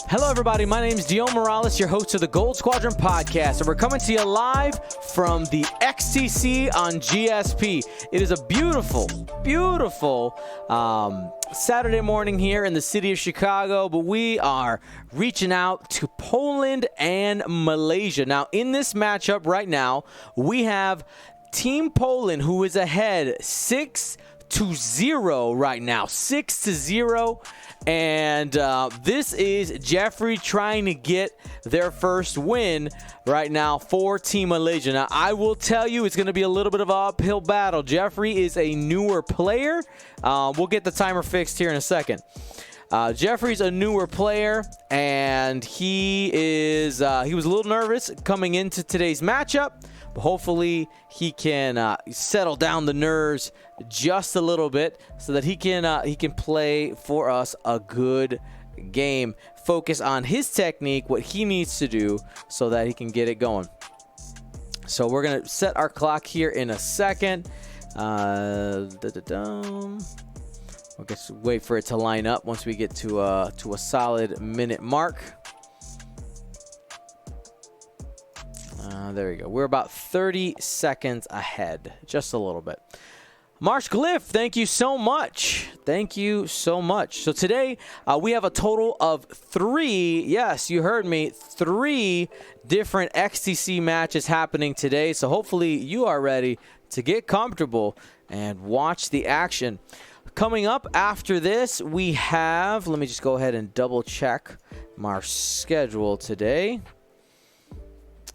Hello, everybody. My name is Dio Morales, your host of the Gold Squadron podcast, and we're coming to you live from the XTC on GSP. It is a beautiful, beautiful Saturday morning here in the city of Chicago, but we are reaching out to Poland and Malaysia. Now, in this matchup right now, we have Team Poland, who is ahead 6-0 right now, 6-0. And this is Geoffrey trying to get their first win right now for Team Malaysia. Now, I will tell you, it's going to be a little bit of an uphill battle. Geoffrey is a newer player. We'll get the timer fixed here in a second. Geoffrey's a newer player, and he was a little nervous coming into today's matchup. But hopefully he can settle down the nerves just a little bit so that he can play for us a good game. Focus on his technique, what he needs to do so that he can get it going. So we're going to set our clock here in a second. We'll just wait for it to line up once we get to a solid minute mark. There we go. We're about 30 seconds ahead, just a little bit. Marsh Glyph, thank you so much. Thank you so much. So today we have a total of 3, yes, you heard me, 3 different XTC matches happening today. So hopefully you are ready to get comfortable and watch the action. Coming up after this, we have, let me just go ahead and double check our schedule today.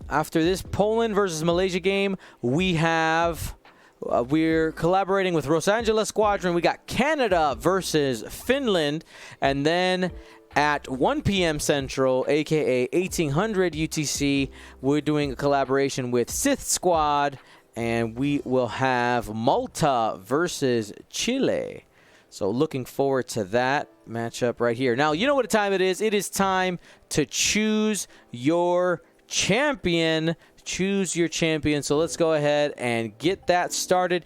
After this Poland versus Malaysia game, we have, we're collaborating with Los Angeles Squadron. We got Canada versus Finland. And then at 1 p.m. Central, a.k.a. 1800 UTC, we're doing a collaboration with Sith Squad. And we will have Malta versus Chile. So looking forward to that matchup right here. Now, you know what time it is. It is time to choose your champion. Choose your champion. So let's go ahead and get that started.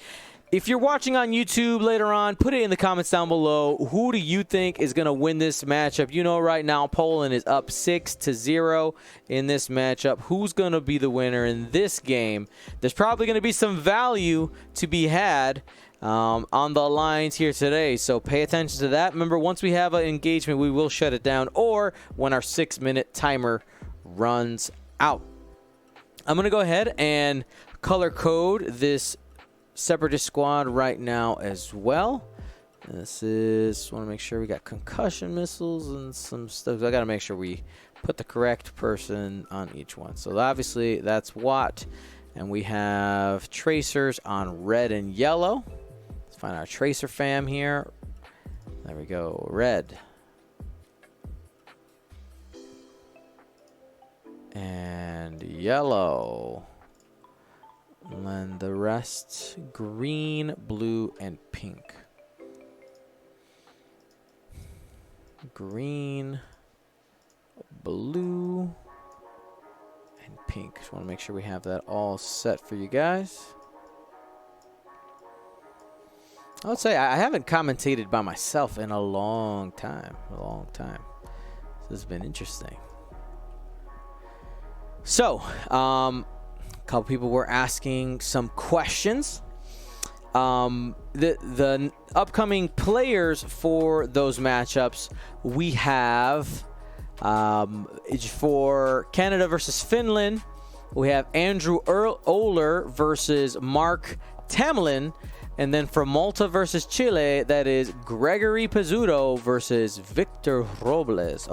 If you're watching on YouTube later on, put it in the comments down below. Who do you think is going to win this matchup? You know, right now Poland is up 6-0 in this matchup. Who's going to be the winner in this game? There's probably going to be some value to be had on the lines here today, so pay attention to that. Remember, once we have an engagement, we will shut it down, or when our 6-minute timer runs out. I'm going to go ahead and color code this Separatist squad right now as well. This is, want to make sure we got concussion missiles and some stuff. I got to make sure we put the correct person on each one. So obviously that's Watt, and we have tracers on red and yellow. Let's find our tracer fam here. There we go, red. And yellow. And then the rest, green, blue, and pink. Green, blue, and pink. Just want to make sure we have that all set for you guys. I would say I haven't commentated by myself in a long time. This has been interesting. So, a couple people were asking some questions. The upcoming players for those matchups, we have for Canada versus Finland, we have Andrew Oehler versus Mark Tamlin. And then for Malta versus Chile, that is Gregory Pizzuto versus Victor Rosales.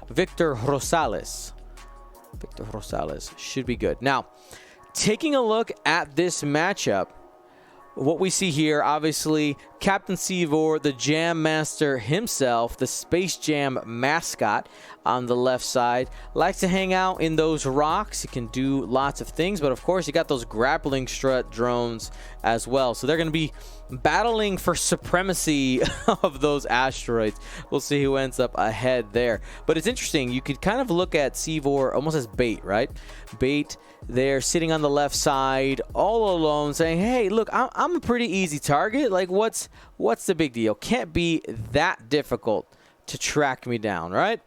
Victor Rosales should be good. Now, taking a look at this matchup, what we see here, obviously, Captain Seavor, the Jam Master himself, the Space Jam mascot on the left side, likes to hang out in those rocks. He can do lots of things, but of course, you got those grappling strut drones as well. So they're going to be battling for supremacy of those asteroids. We'll see who ends up ahead there. But it's interesting. You could kind of look at Seavor almost as bait, right? Bait there, sitting on the left side, all alone, saying, hey, look, I'm a pretty easy target. Like, what's the big deal? Can't be that difficult to track me down, right?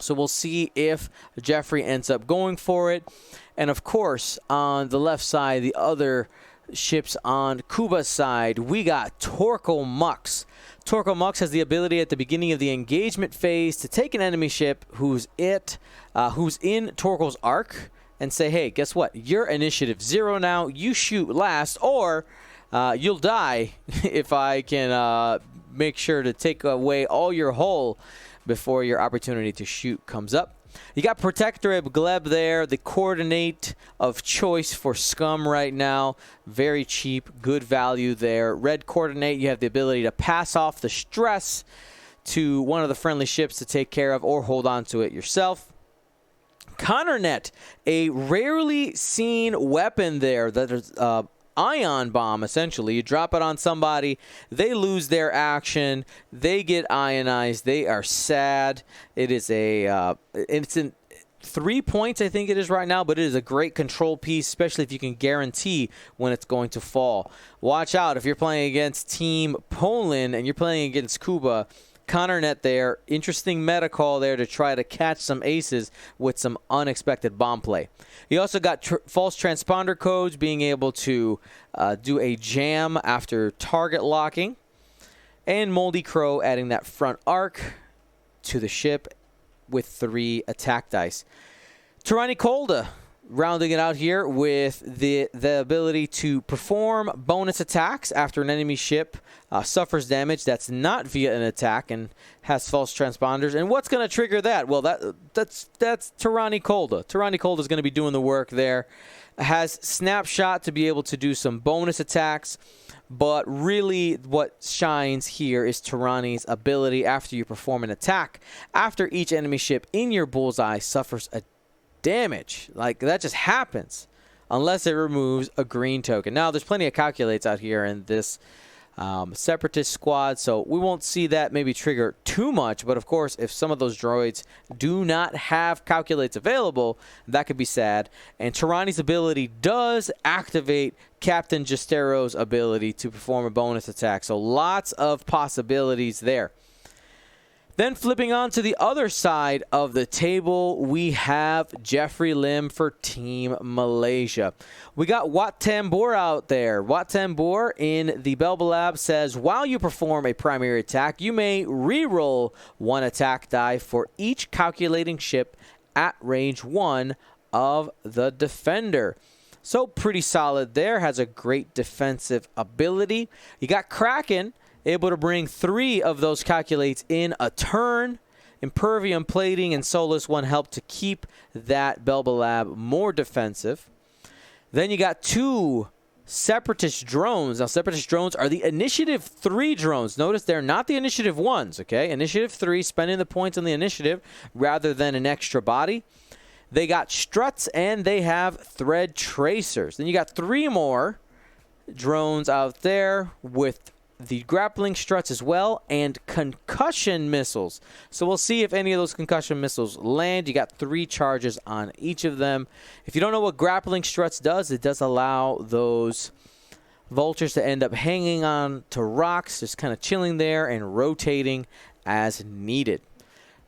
So we'll see if Geoffrey ends up going for it. And of course, on the left side, the other ships on Kuba's side, we got Torkoal Mux. Torkoal Mux has the ability at the beginning of the engagement phase to take an enemy ship who's in Torkoal's arc and say, hey, guess what? You're initiative 0 now. You shoot last, or you'll die if I can make sure to take away all your hull before your opportunity to shoot comes up. You got Protectorate Gleb there, the coordinate of choice for Scum right now. Very cheap, good value there. Red coordinate, you have the ability to pass off the stress to one of the friendly ships to take care of or hold on to it yourself. Connornet, a rarely seen weapon there that is ion bomb, essentially. You drop it on somebody, they lose their action, they get ionized, they are sad. It is it's in 3 points, I think it is right now, but it is a great control piece, especially if you can guarantee when it's going to fall. Watch out if you're playing against Team Poland and you're playing against Kuba. Connornet there, interesting meta call there to try to catch some aces with some unexpected bomb play. You also got false transponder codes, being able to do a jam after target locking. And Moldy Crow adding that front arc to the ship with 3 attack dice. Tirani Kolda rounding it out here with the ability to perform bonus attacks after an enemy ship suffers damage that's not via an attack and has false transponders. And what's going to trigger that? Well, that's Tirani Kolda. Tirani Kolda is going to be doing the work there. Has Snapshot to be able to do some bonus attacks. But really what shines here is Tirani's ability after you perform an attack. After each enemy ship in your bullseye suffers a damage. Like, that just happens unless it removes a green token. Now, there's plenty of calculates out here in this Separatist squad, so we won't see that maybe trigger too much. But, of course, if some of those droids do not have calculates available, that could be sad. And Tirani's ability does activate Captain Justero's ability to perform a bonus attack. So lots of possibilities there. Then flipping on to the other side of the table, we have Geoffrey Lim for Team Malaysia. We got Wat Tambor out there. Wat Tambor in the Belbalab says, while you perform a primary attack, you may re-roll 1 attack die for each calculating ship at range 1 of the defender. So pretty solid there. Has a great defensive ability. You got Kraken, able to bring 3 of those calculates in a turn. Impervium plating and Solus 1 help to keep that Belbalab more defensive. Then you got 2 Separatist drones. Now, Separatist drones are the Initiative 3 drones. Notice they're not the Initiative 1s, okay? Initiative 3, spending the points on the initiative rather than an extra body. They got struts and they have thread tracers. Then you got 3 more drones out there with the grappling struts as well, and concussion missiles. So we'll see if any of those concussion missiles land. You got 3 charges on each of them. If you don't know what grappling struts does, it does allow those vultures to end up hanging on to rocks, just kind of chilling there and rotating as needed.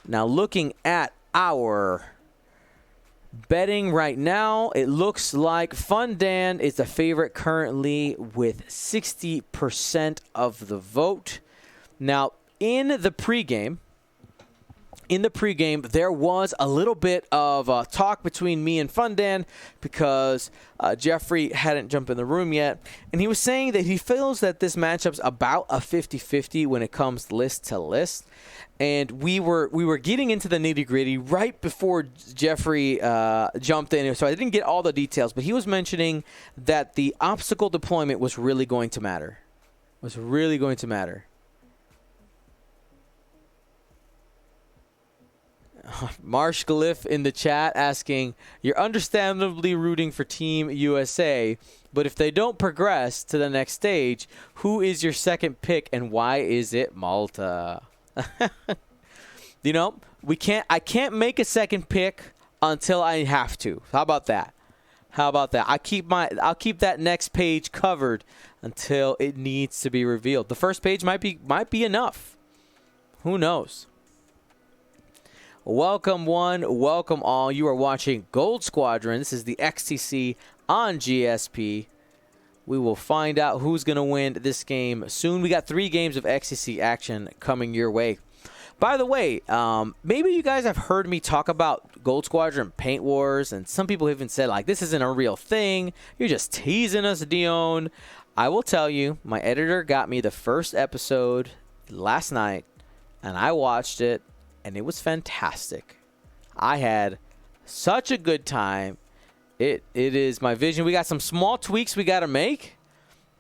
Now looking at our betting right now, it looks like Fundann is the favorite currently with 60% of the vote. Now, in the pregame, there was a little bit of talk between me and Fundann because Geoffrey hadn't jumped in the room yet, and he was saying that he feels that this matchup's about a 50-50 when it comes list to list. And we were getting into the nitty-gritty right before Geoffrey jumped in, so I didn't get all the details, but he was mentioning that the obstacle deployment was really going to matter. Marsh Glyph in the chat asking, you're understandably rooting for Team USA, but if they don't progress to the next stage, who is your second pick and why is it Malta? You know, I can't make a second pick until I have to. How about that? I'll keep that next page covered until it needs to be revealed. The first page might be enough. Who knows? Welcome one, welcome all. You are watching Gold Squadron. This is the XTC on GSP. We will find out who's going to win this game soon. We got 3 games of XTC action coming your way. By the way, maybe you guys have heard me talk about Gold Squadron Paint Wars, and some people even said, like, this isn't a real thing. You're just teasing us, Dion. I will tell you, my editor got me the first episode last night, and I watched it, and it was fantastic. I had such a good time. It is my vision. We got some small tweaks we got to make.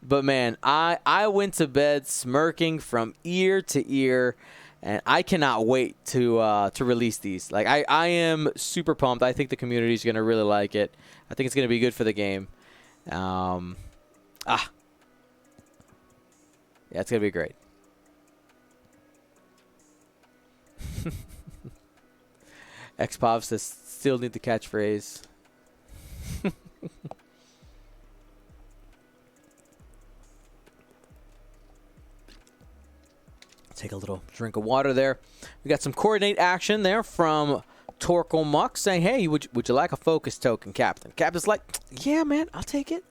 But, man, I went to bed smirking from ear to ear. And I cannot wait to release these. Like, I am super pumped. I think the community is going to really like it. I think it's going to be good for the game. Yeah, it's going to be great. Xpov says, still need the catchphrase. Take a little drink of water there. We got some coordinate action there from Torkel Muck saying, hey, would you like a focus token, Captain? Captain's like, yeah, man, I'll take it.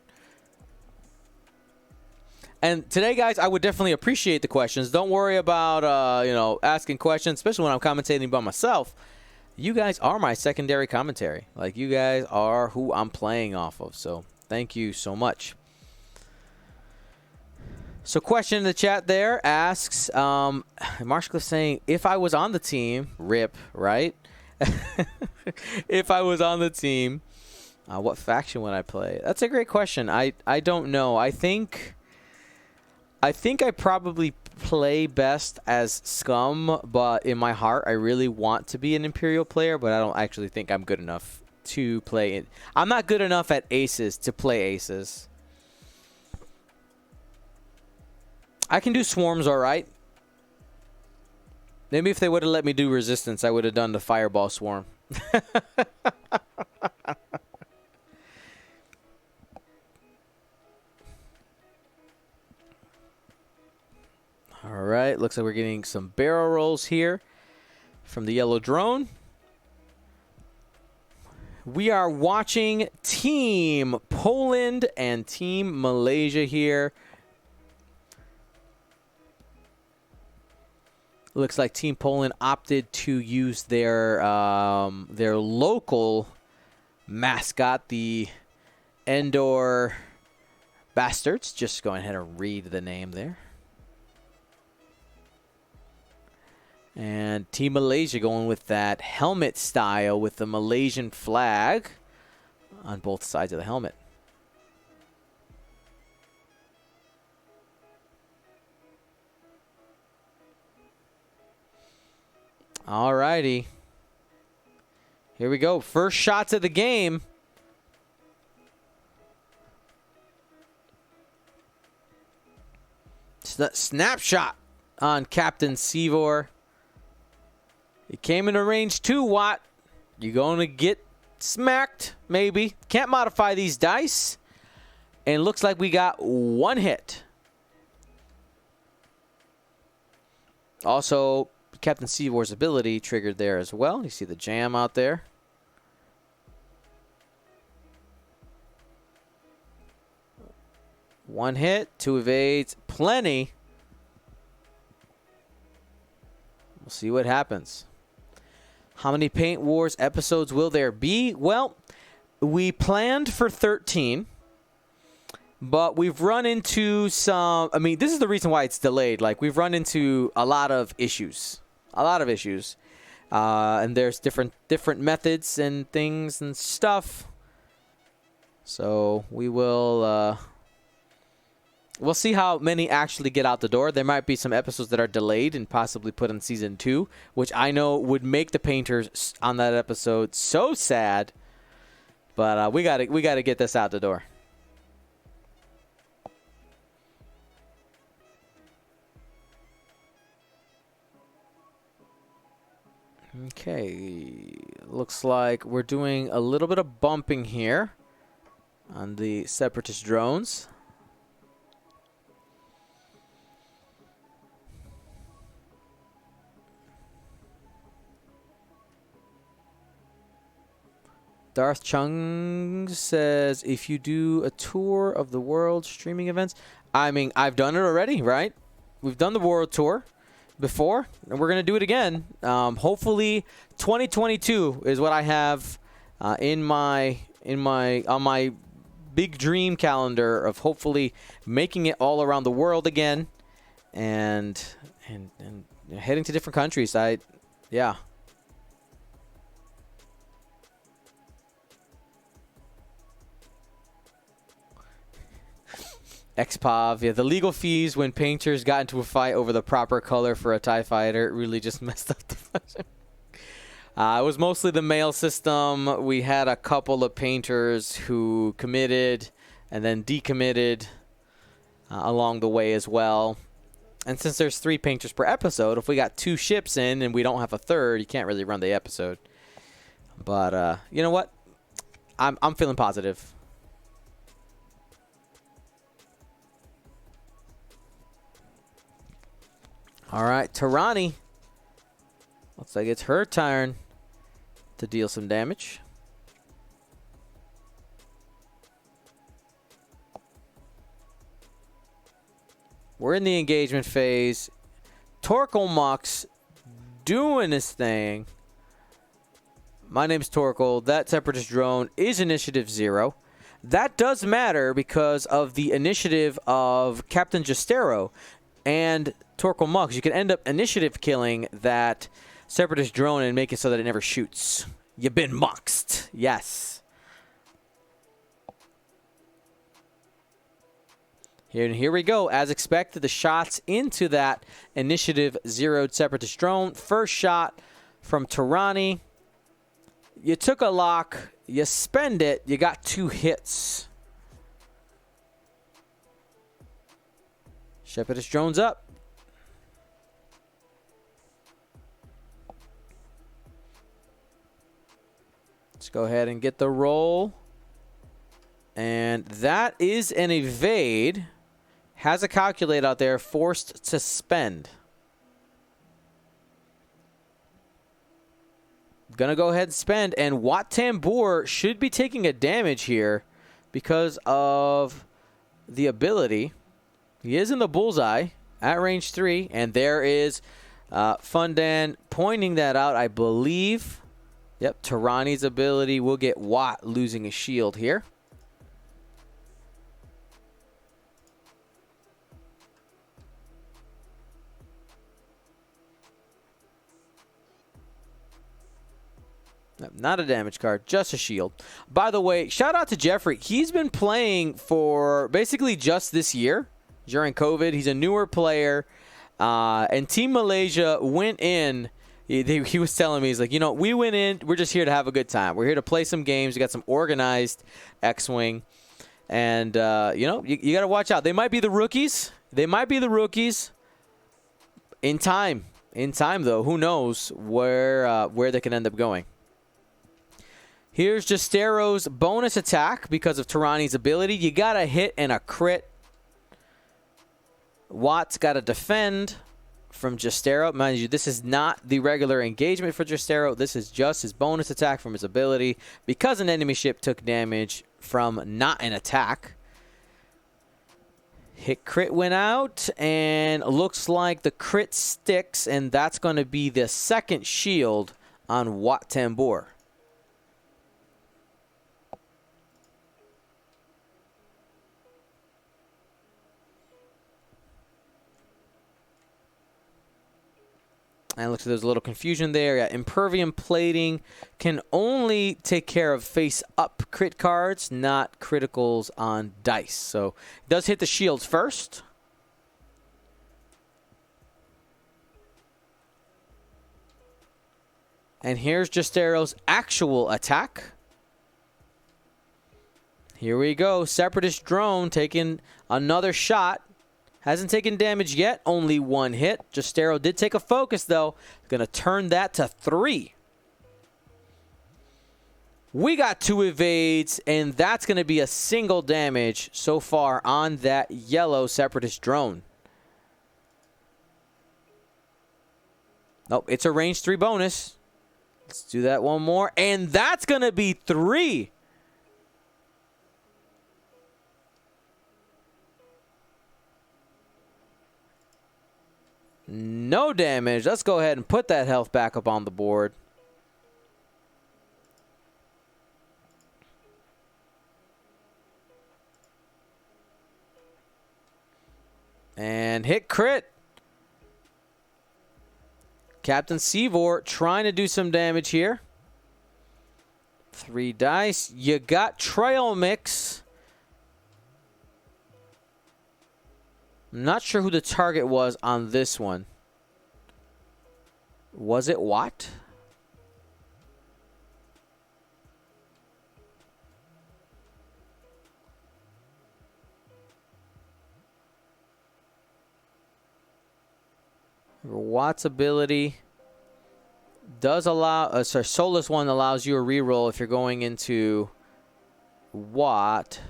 And today, guys, I would definitely appreciate the questions. Don't worry about, asking questions, especially when I'm commentating by myself. You guys are my secondary commentary. Like, you guys are who I'm playing off of. So thank you so much. So question in the chat there asks, Marshall saying, if I was on the team, rip, right? If I was on the team, what faction would I play? That's a great question. I don't know. I think I probably play best as Scum, but in my heart, I really want to be an Imperial player, but I don't actually think I'm good enough to play it. I'm not good enough at Aces to play Aces. I can do Swarms all right. Maybe if they would have let me do Resistance, I would have done the Fireball Swarm. All right, looks like we're getting some barrel rolls here from the yellow drone. We are watching Team Poland and Team Malaysia here. Looks like Team Poland opted to use their local mascot, the Endor Bastards. Just go ahead and read the name there. And Team Malaysia going with that helmet style with the Malaysian flag on both sides of the helmet. All righty. Here we go. First shots of the game. Snapshot on Captain Seevor. He came into range 2, Watt. You're going to get smacked, maybe. Can't modify these dice. And it looks like we got 1 hit. Also, Captain Seevor's ability triggered there as well. You see the jam out there. One hit, 2 evades, plenty. We'll see what happens. How many Paint Wars episodes will there be? Well, we planned for 13, but we've run into some... I mean, this is the reason why it's delayed. Like, we've run into a lot of issues. And there's different methods and things and stuff. So we will... We'll see how many actually get out the door. There might be some episodes that are delayed and possibly put in Season 2, which I know would make the painters on that episode so sad. But we gotta get this out the door. Okay, looks like we're doing a little bit of bumping here on the Separatist drones. Darth Chung says, if you do a tour of the world streaming events, I mean, I've done it already, right? We've done the world tour before, and we're going to do it again. Hopefully 2022 is what I have on my big dream calendar of hopefully making it all around the world again and heading to different countries. Yeah. XPOV, yeah, the legal fees when painters got into a fight over the proper color for a TIE fighter really just messed up the fashion. It was mostly the mail system. We had a couple of painters who committed and then decommitted along the way as well. And since there's 3 painters per episode, if we got 2 ships in and we don't have a third, you can't really run the episode. But you know what? I'm feeling positive. All right, Tarani. Looks like it's her turn to deal some damage. We're in the engagement phase. Torkel Mux doing his thing. My name's Torkel. That Separatist drone is Initiative 0. That does matter because of the initiative of Captain Justero and Torkel Mux. You can end up initiative killing that Separatist drone and make it so that it never shoots. You've been muxed. Yes. Here we go. As expected, the shots into that Initiative 0'd Separatist drone. First shot from Tarani. You took a lock. You spend it. You got 2 hits. Separatist drone's up. Let's go ahead and get the roll. And that is an evade. Has a calculate out there, forced to spend. Gonna go ahead and spend. And Wat Tambor should be taking a damage here because of the ability. He is in the bullseye at range 3. And there is Fundann pointing that out, I believe. Yep, Tarani's ability will get Wat losing a shield here. Not a damage card, just a shield. By the way, shout out to Geoffrey. He's been playing for basically just this year during COVID. He's a newer player. And Team Malaysia went in. He was telling me, he's like, you know, we went in. We're just here to have a good time. We're here to play some games. We got some organized X-Wing. And, you know, you got to watch out. They might be the rookies. They might be the rookies in time. In time, though, who knows where they can end up going. Here's Justero's bonus attack because of Tarani's ability. You got to hit and a crit. Watt's got to defend from Justero. Mind you, this is not the regular engagement for Justero. This is just his bonus attack from his ability because an enemy ship took damage from not an attack. Hit crit went out, and looks like the crit sticks, and that's going to be the second shield on Wat Tambor. And looks like there's a little confusion there. Yeah, Impervium plating can only take care of face-up crit cards, not criticals on dice. So it does hit the shields first. And here's Justero's actual attack. Here we go. Separatist drone taking another shot. Hasn't taken damage yet. Only 1 hit. Justero did take a focus, though. Going to turn that to 3. We got 2 evades, and that's going to be a single damage so far on that yellow Separatist drone. Nope, it's a range 3 bonus. Let's do that one more. And that's going to be 3. No damage. Let's go ahead and put that health back up on the board. And hit crit. Captain Seavor trying to do some damage here. 3 dice. You got trail mix. I'm not sure who the target was on this one. Was it Watt? Watt's ability does allow, sorry, Soulless one allows you a reroll if you're going into Watt.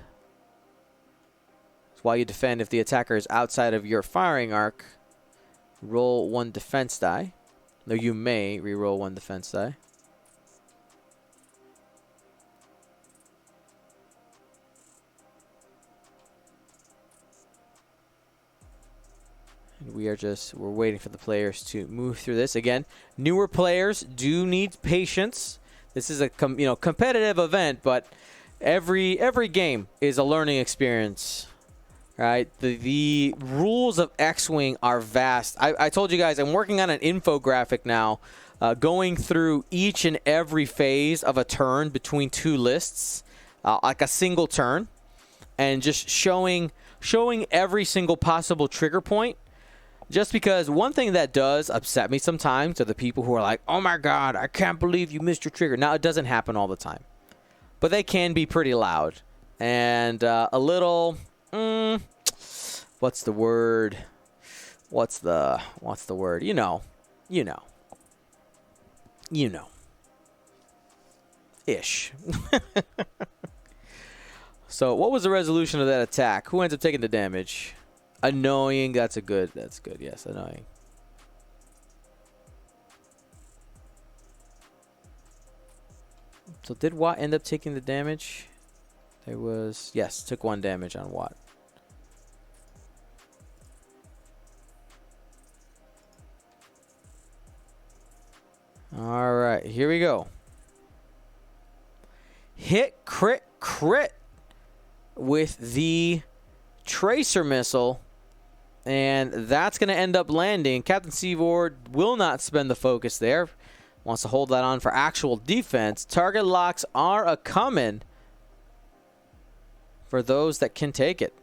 It's why you defend if the attacker is outside of your firing arc. Roll 1 defense die. Though you may reroll 1 defense die. And we're waiting for the players to move through this. Again, newer players do need patience. This is a competitive event, but every game is a learning experience. Right, the rules of X-Wing are vast. I told you guys I'm working on an infographic now, going through each and every phase of a turn between 2 lists, like a single turn, and just showing every single possible trigger point. Just because one thing that does upset me sometimes are the people who are like, "Oh my God, I can't believe you missed your trigger." Now it doesn't happen all the time, but they can be pretty loud and a little. What's the word? What's the word? You know. Ish. So what was the resolution of that attack? Who ends up taking the damage? Annoying. That's good. Yes, annoying. So did Watt end up taking the damage? There was, yes, took 1 damage on Watt. All right, here we go. Hit, crit, crit with the tracer missile. And that's going to end up landing. Captain Seavor will not spend the focus there. Wants to hold that on for actual defense. Target locks are a coming for those that can take it.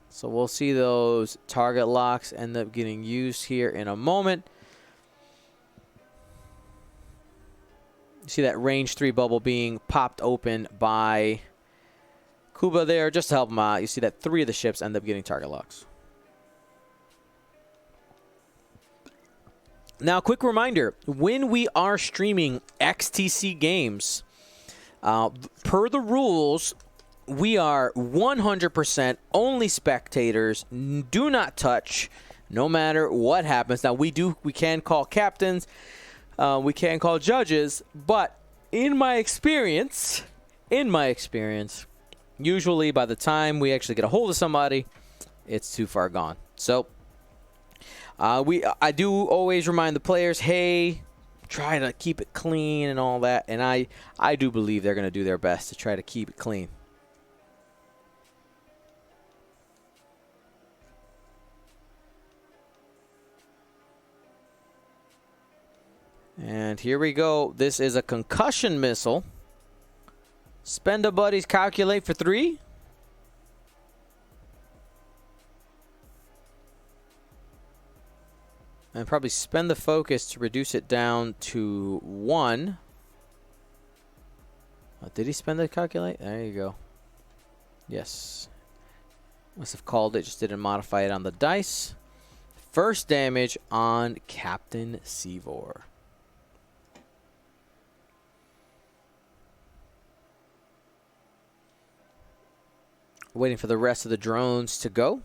So we'll see those target locks end up getting used here in a moment. You see that range 3 bubble being popped open by Kuba there just to help him out. You see that 3 of the ships end up getting target locks. Now, quick reminder, when we are streaming XTC games, per the rules, we are 100% only spectators. Do not touch, no matter what happens. Now, we can call captains, we can call judges, but in my experience, usually by the time we actually get a hold of somebody, it's too far gone. So, I do always remind the players, hey, try to keep it clean and all that, and I do believe they're going to do their best to try to keep it clean. And here we go. This is a concussion missile. Spend a buddies, calculate for 3. And probably spend the focus to reduce it down to 1. Oh, did he spend the calculate? There you go. Yes. Must have called it, just didn't modify it on the dice. First damage on Captain Seavor. Waiting for the rest of the drones to go.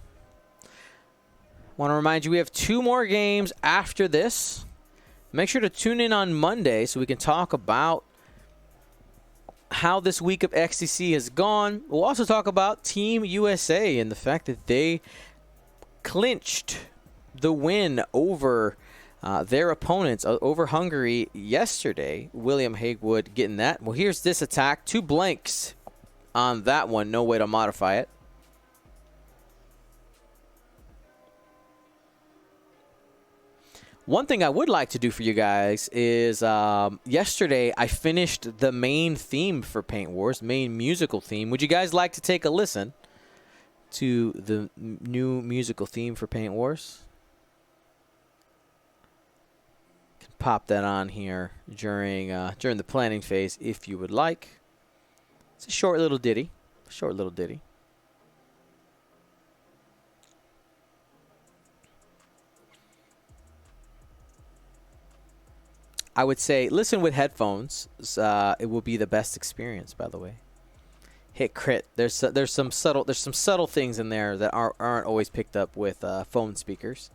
Want to remind you we have 2 more games after this. Make sure to tune in on Monday so we can talk about how this week of XTC has gone. We'll also talk about Team USA and the fact that they clinched the win over their opponents, over Hungary yesterday. William Hagewood getting that. Well, here's this attack. 2 blanks on that one. No way to modify it. One thing I would like to do for you guys is yesterday I finished the main theme for Paint Wars, main musical theme. Would you guys like to take a listen to the new musical theme for Paint Wars? Can pop that on here during the planning phase if you would like. It's a short little ditty. Short little ditty. I would say listen with headphones. It will be the best experience, by the way. Hit crit. There's some subtle things in there that aren't always picked up with phone speakers.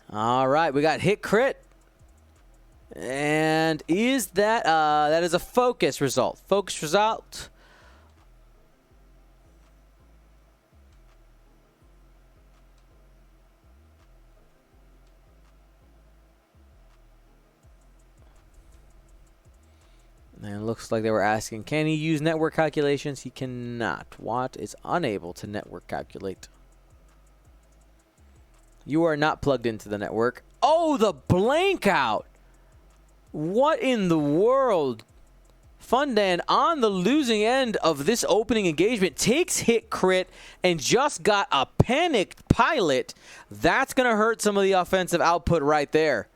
All right, we got hit crit. And is that that is a focus result. Focus result. And it looks like they were asking, can he use network calculations? He cannot. Watt is unable to network calculate. You are not plugged into the network. Oh, the blank out. What in the world? Fundann on the losing end of this opening engagement takes hit crit and just got a panicked pilot. That's going to hurt some of the offensive output right there.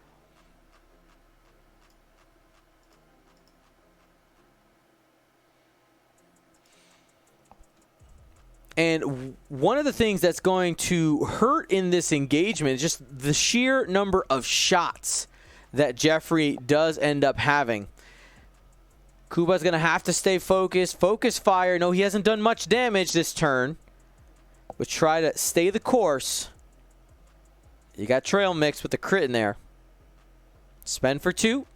And one of the things that's going to hurt in this engagement is just the sheer number of shots that Geoffrey does end up having. Kuba's going to have to stay focused. Focus fire. No, he hasn't done much damage this turn. But try to stay the course. You got trail mix with the crit in there. Spend for 2.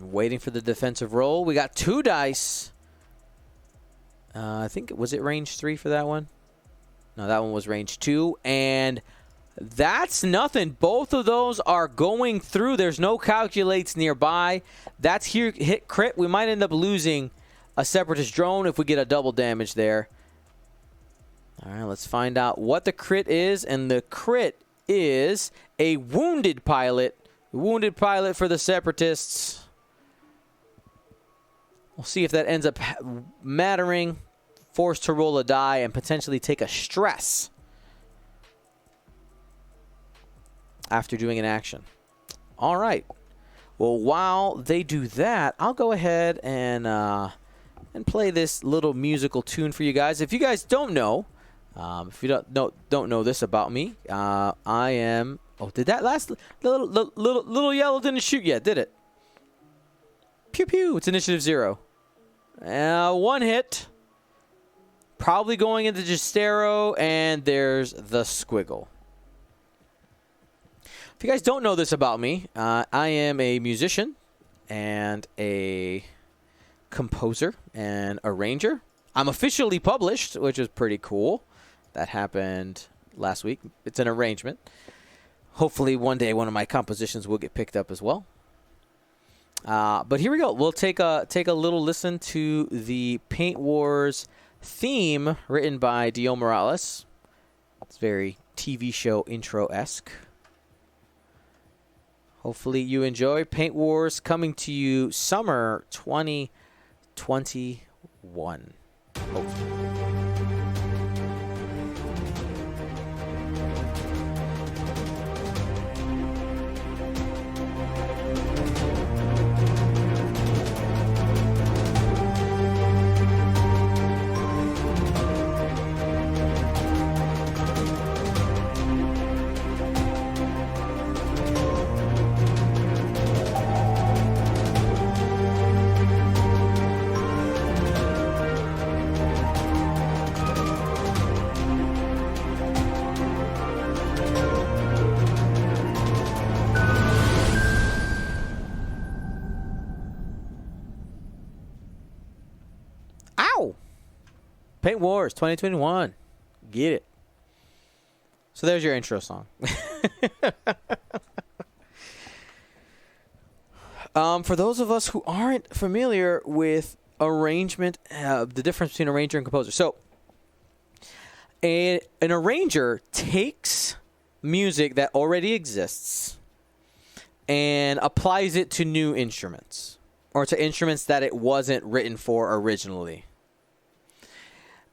Waiting for the defensive roll. We got 2 dice. I think, was it range 3 for that one? No, that one was range 2. And that's nothing. Both of those are going through. There's no calculates nearby. That's here hit crit. We might end up losing a Separatist drone if we get a double damage there. All right, let's find out what the crit is. And the crit is a wounded pilot. Wounded pilot for the Separatists. We'll see if that ends up mattering. Forced to roll a die and potentially take a stress after doing an action. All right. Well, while they do that, I'll go ahead and play this little musical tune for you guys. If you guys don't know, if you don't know this about me, I am. Oh, did that last little yellow didn't shoot yet? Did it? Pew pew. It's initiative 0. 1 hit. Probably going into Gestero, and there's the squiggle. If you guys don't know this about me, I am a musician and a composer and arranger. I'm officially published, which is pretty cool. That happened last week. It's an arrangement. Hopefully one day one of my compositions will get picked up as well. But here we go. We'll take a little listen to the Paint Wars theme written by Dio Morales. It's very TV show intro-esque. Hopefully you enjoy Paint Wars coming to you summer 2021. Hopefully. Paint Wars 2021. Get it. So there's your intro song. For those of us who aren't familiar with arrangement, the difference between arranger and composer. So an arranger takes music that already exists and applies it to new instruments or to instruments that it wasn't written for originally.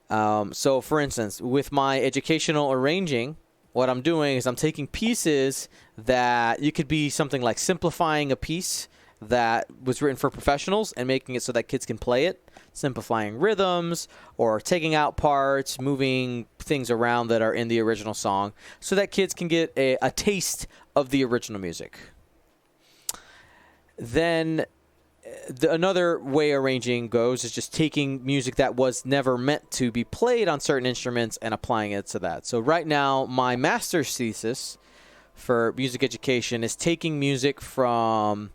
So, for instance, with my educational arranging, what I'm doing is I'm taking pieces that you could be something like simplifying a piece that was written for professionals and making it so that kids can play it, simplifying rhythms or taking out parts, moving things around that are in the original song so that kids can get a taste of the original music. Then another way arranging goes is just taking music that was never meant to be played on certain instruments and applying it to that. So right now, my master's thesis for music education is taking music from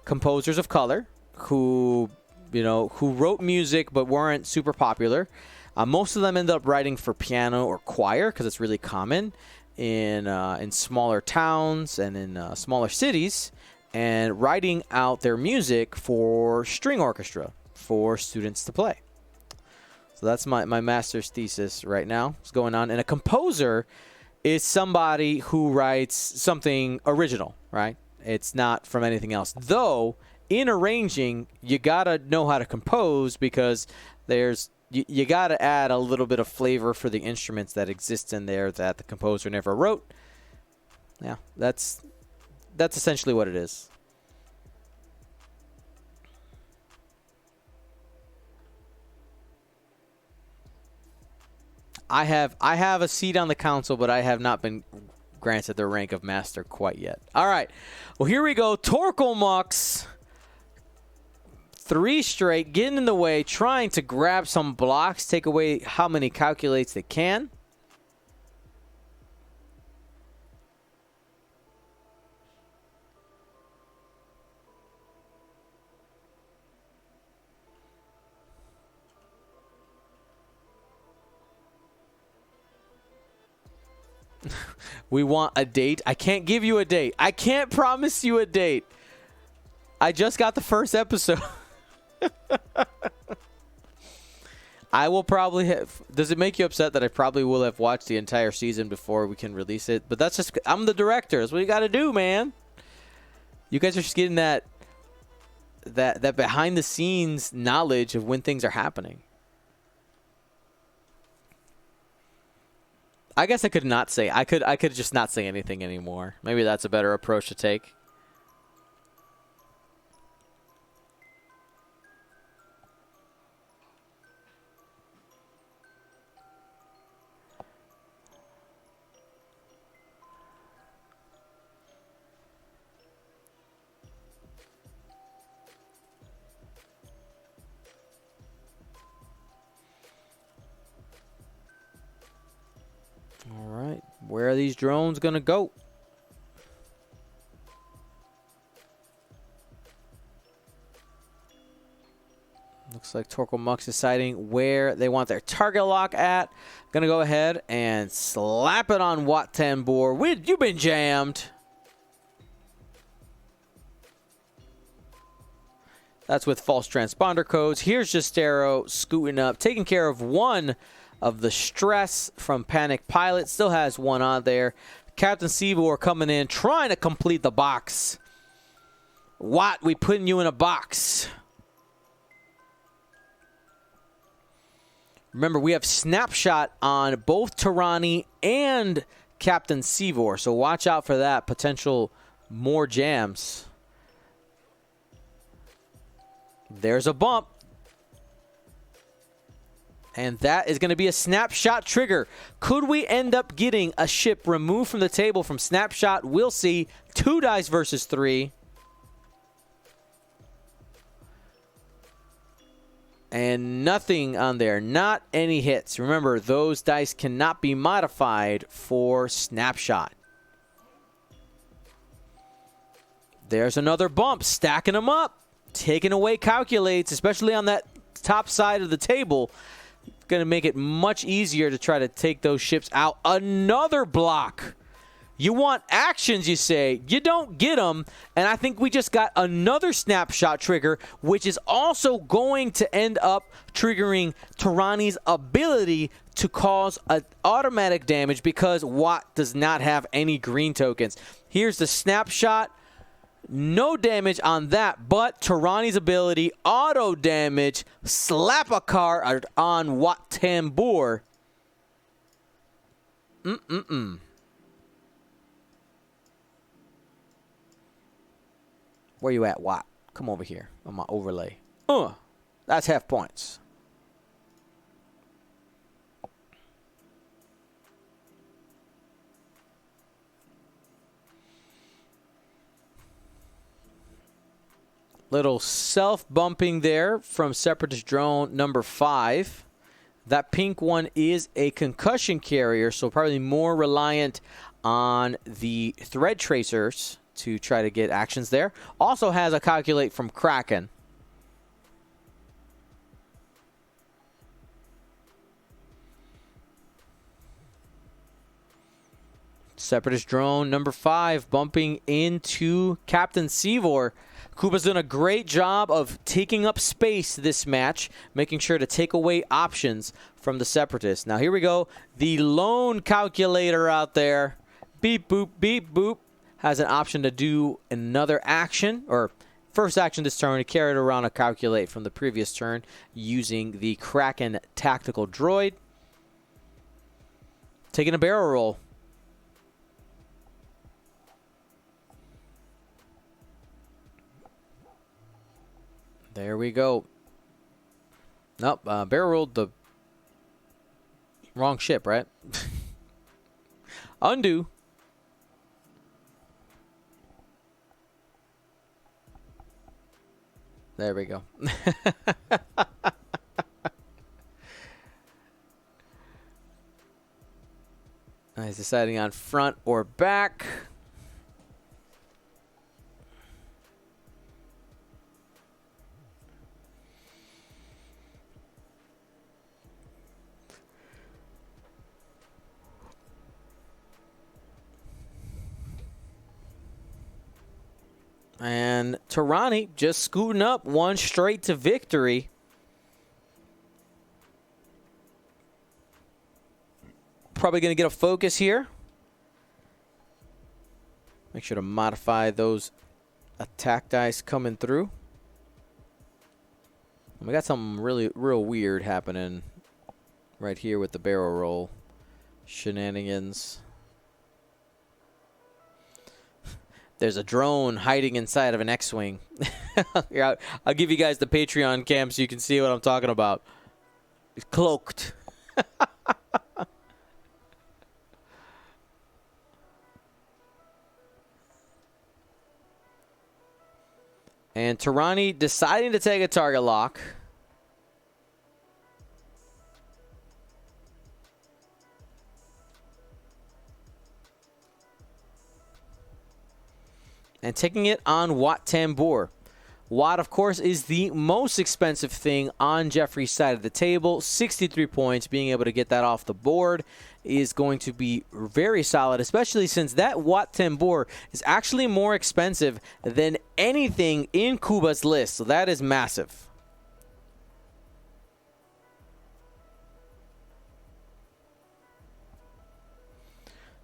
composers of color who wrote music but weren't super popular. Most of them end up writing for piano or choir because it's really common in smaller towns and in smaller cities, and writing out their music for string orchestra for students to play. So that's my master's thesis right now. It's going on. And a composer is somebody who writes something original, right? It's not from anything else. Though, in arranging, you got to know how to compose because you got to add a little bit of flavor for the instruments that exist in there that the composer never wrote. Yeah, that's essentially what it is. I have a seat on the council, but I have not been granted the rank of master quite yet. All right. Well, here we go. Torkelmux. 3 straight, getting in the way, trying to grab some blocks, take away how many calculates they can. We want a date. I can't give you a date. I can't promise you a date. I just got the first episode. I will probably have... Does it make you upset that I probably will have watched the entire season before we can release it? But that's just... I'm the director. That's what you got to do, man. You guys are just getting that behind-the-scenes knowledge of when things are happening. I guess I could not say. I could just not say anything anymore. Maybe that's a better approach to take. All right, where are these drones going to go? Looks like Torkelmux deciding where they want their target lock at. Going to go ahead and slap it on Watt 10 board. You've been jammed. That's with false transponder codes. Here's Justero scooting up, taking care of one of the stress from Panic Pilot. Still has one on there. Captain Seabor coming in, trying to complete the box. Watt, we putting you in a box. Remember, we have Snapshot on both Tarani and Captain Seabor, so watch out for that. Potential more jams. There's a bump. And that is going to be a Snapshot trigger. Could we end up getting a ship removed from the table from Snapshot? We'll see. 2 dice versus 3. And nothing on there. Not any hits. Remember, those dice cannot be modified for Snapshot. There's another bump. Stacking them up. Taking away calculates, especially on that top side of the table. going to make it much easier to try to take those ships out. Another block. You want actions, you say. You don't get them. And I think we just got another snapshot trigger, which is also going to end up triggering Tyranni's ability to cause an automatic damage because Watt does not have any green tokens. Here's the snapshot. No damage on that, but Tyranni's ability, auto damage, slap a card on Wat Tambor. Where you at, Watt? Come over here on my overlay. That's half points. Little self-bumping there from Separatist drone number 5. That pink one is a concussion carrier, so probably more reliant on the thread tracers to try to get actions there. Also has a calculate from Kraken. Separatist drone number 5 bumping into Captain Seavor. Kuba's done a great job of taking up space this match, making sure to take away options from the Separatists. Now here we go. The lone calculator out there. Beep, boop, beep, boop. Has an option to do another action, or first action this turn, to carry it around a calculate from the previous turn using the Kraken tactical droid. Taking a barrel roll. There we go. Nope, barrel rolled the wrong ship, right? Undo. There we go. He's deciding on front or back. And Tyranni just scooting up one straight to victory. Probably going to get a focus here. Make sure to modify those attack dice coming through. And we got something real weird happening right here with the barrel roll shenanigans. There's a drone hiding inside of an X-Wing. I'll give you guys the Patreon cam so you can see what I'm talking about. It's cloaked. And Tyranni deciding to take a target lock. And taking it on Wat Tambor. Wat, of course, is the most expensive thing on Geoffrey's side of the table. 63 points. Being able to get that off the board is going to be very solid, especially since that Wat Tambor is actually more expensive than anything in Kuba's list. So that is massive.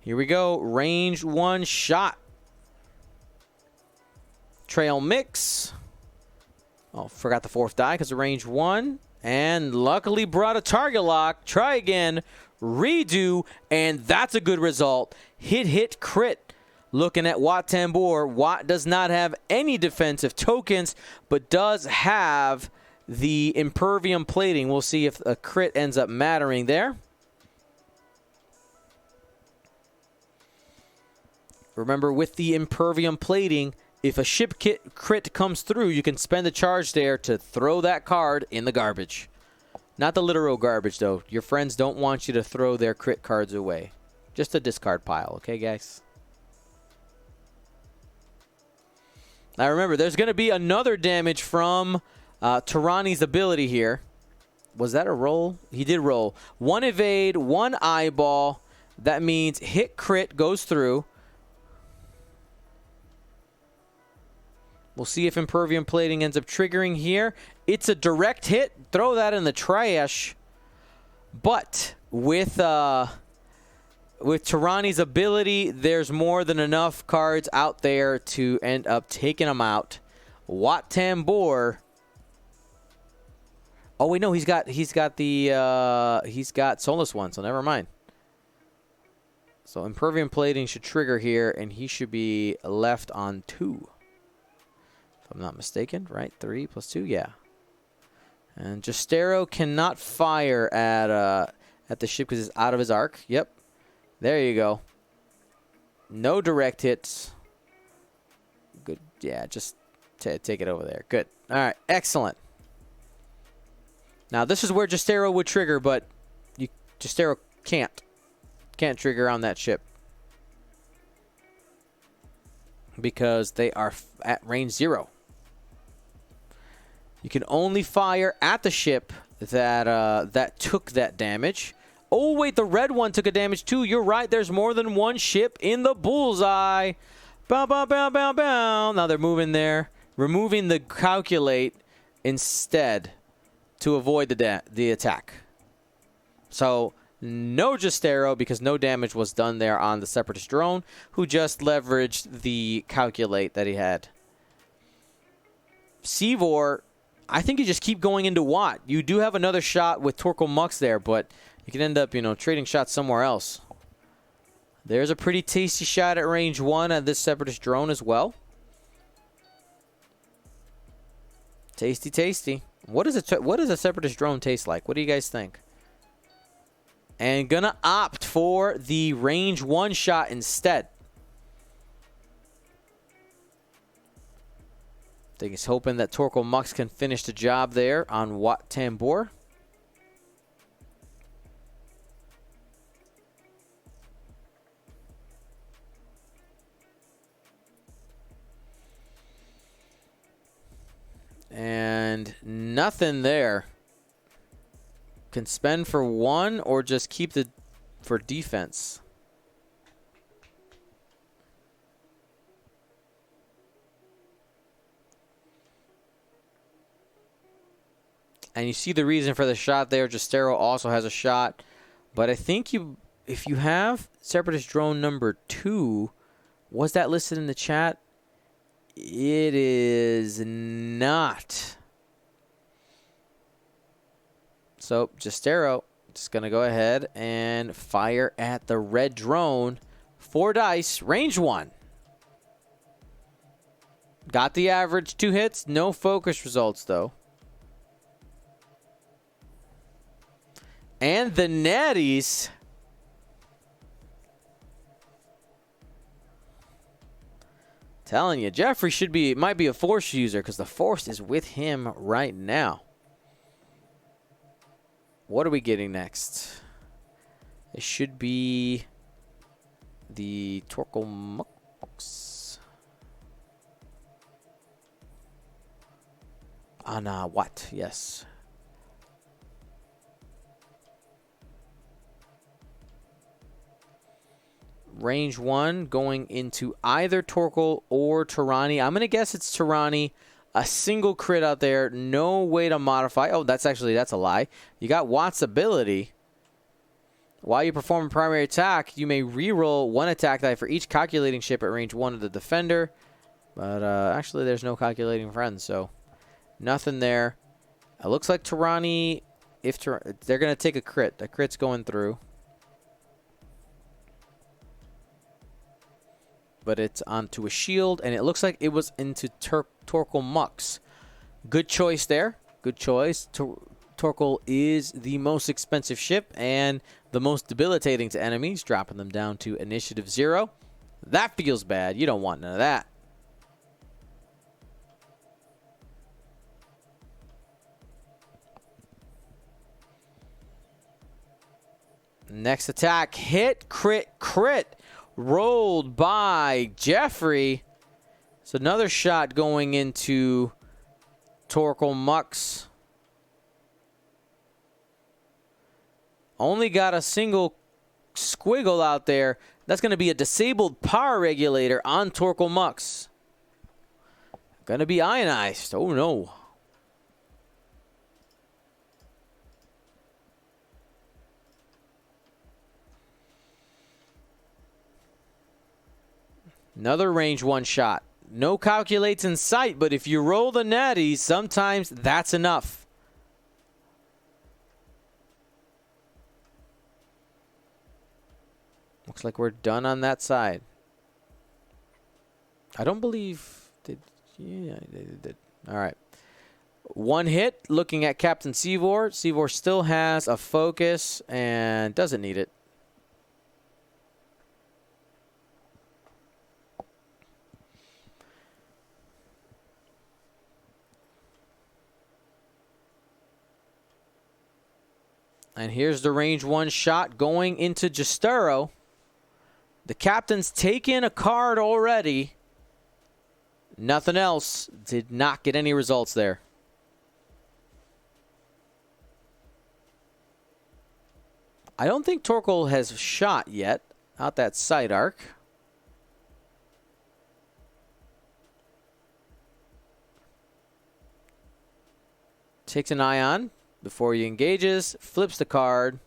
Here we go. Range 1 shot. Trail mix. Oh, forgot the 4th die because of range 1. And luckily brought a target lock. Try again. Redo. And that's a good result. Hit, crit. Looking at Wat Tambor. Wat does not have any defensive tokens, but does have the impervium plating. We'll see if a crit ends up mattering there. Remember, with the impervium plating, if a ship crit comes through, you can spend the charge there to throw that card in the garbage. Not the literal garbage, though. Your friends don't want you to throw their crit cards away. Just a discard pile, okay, guys? Now, remember, there's going to be another damage from Tyranni's ability here. Was that a roll? He did roll. 1 evade, 1 eyeball. That means hit crit goes through. We'll see if Impervium Plating ends up triggering here. It's a direct hit. Throw that in the trash. But with Tirani's ability, there's more than enough cards out there to end up taking him out. Wat Tambor. Oh wait, no, he's got Soulless one, so never mind. So Impervium Plating should trigger here, and he should be left on 2. If I'm not mistaken, right? 3 plus 2, yeah. And Justero cannot fire at the ship because it's out of his arc. Yep. There you go. No direct hits. Good. Yeah, just take it over there. Good. All right. Excellent. Now, this is where Justero would trigger, but Justero can't trigger on that ship because they are at range 0. You can only fire at the ship that took that damage. Oh, wait, the red one took a damage too. You're right. There's more than one ship in the bullseye. Bow, bow, bow, bow, bow. Now they're moving there, removing the calculate instead to avoid the attack. So no Justero because no damage was done there on the Separatist drone, who just leveraged the calculate that he had. Seavor, I think you just keep going into Watt. You do have another shot with Torkoal Mux there, but you can end up, trading shots somewhere else. There's a pretty tasty shot at range 1 at this Separatist drone as well. Tasty, tasty. What does a Separatist drone taste like? What do you guys think? And gonna opt for the range 1 shot instead. I think he's hoping that Torkoal Mux can finish the job there on Wat Tambor. And nothing there. Can spend for 1 or just keep for defense. And you see the reason for the shot there. Justero also has a shot. But I think if you have Separatist drone number 2, was that listed in the chat? It is not. So Justero just going to go ahead and fire at the red drone. 4 dice, range 1. Got the average, 2 hits, no focus results though. And the natties. Telling you, Geoffrey might be a force user because the force is with him right now. What are we getting next? It should be the Torkoal Mux. What? Yes. Range 1 going into either Torkoal or Tirani. I'm going to guess it's Tirani. A single crit out there. No way to modify. Oh, that's a lie. You got Watt's ability. While you perform a primary attack, you may reroll 1 attack die for each calculating ship at range 1 of the defender. But actually, there's no calculating friends, so nothing there. It looks like Tirani, they're going to take a crit. The crit's going through. But it's onto a shield, and it looks like it was into Torkoal Mux. Good choice there. Good choice. Torkoal is the most expensive ship and the most debilitating to enemies, dropping them down to initiative 0. That feels bad. You don't want none of that. Next attack, hit, crit, crit. Rolled by Geoffrey. It's another shot going into Torkoal Mux. Only got a single squiggle out there. That's going to be a disabled power regulator on Torkoal Mux. Going to be ionized. Oh, no. Another range 1 shot. No calculates in sight, but if you roll the natties, sometimes that's enough. Looks like we're done on that side. I don't believe... Yeah, they did. All right. 1 hit, looking at Captain Seavor. Seavor still has a focus and doesn't need it. And here's the range 1 shot going into Justero. The captain's taken a card already. Nothing else. Did not get any results there. I don't think Torkoal has shot yet out that side arc. Takes an ion before he engages, flips the card.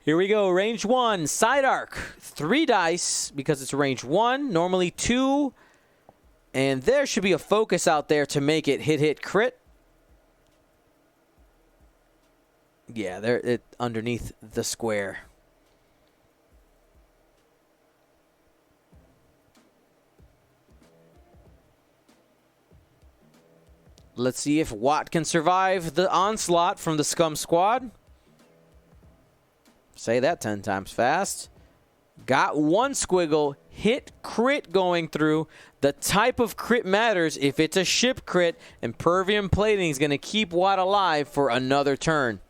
Here we go, range 1, side arc. 3 dice because it's range 1, normally 2. And there should be a focus out there to make it hit, crit. Yeah, there underneath the square. Let's see if Watt can survive the onslaught from the Scum Squad. Say that 10 times fast. Got 1 squiggle. Hit crit going through. The type of crit matters. If it's a ship crit, Impervium Plating is going to keep Watt alive for another turn.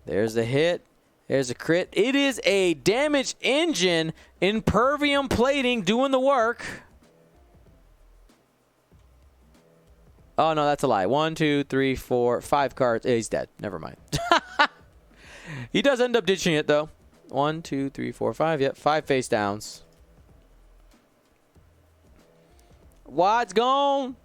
There's the hit. There's a crit. It is a damaged engine. Impervium Plating doing the work. Oh, no, that's a lie. 1, 2, 3, 4, 5 cards. He's dead. Never mind. He does end up ditching it, though. 1, 2, 3, 4, 5. Yep, 5 face downs. Watt's gone.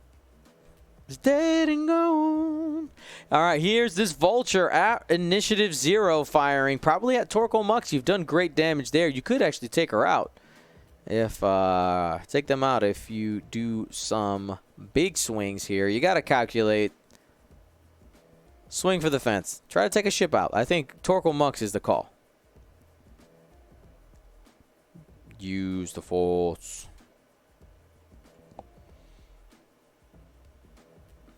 It's dead and gone. All right, here's this Vulture at Initiative 0 firing. Probably at Torkoal Mux. You've done great damage there. You could actually take her out. Take them out if you do some big swings here. You got to calculate. Swing for the fence. Try to take a ship out. I think Torkoal Mux is the call. Use the force.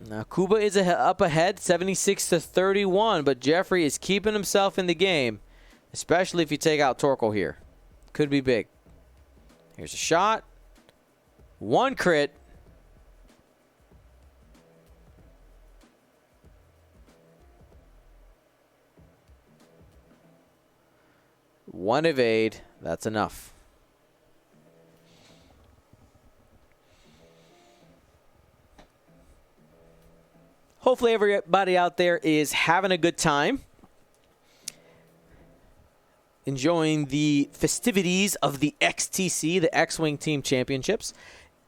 Now Kuba is up ahead, 76-31, but Geoffrey is keeping himself in the game, especially if you take out Torkoal here. Could be big. Here's a shot. 1 crit. One evade. That's enough. Hopefully everybody out there is having a good time. Enjoying the festivities of the XTC, the X-Wing Team Championships.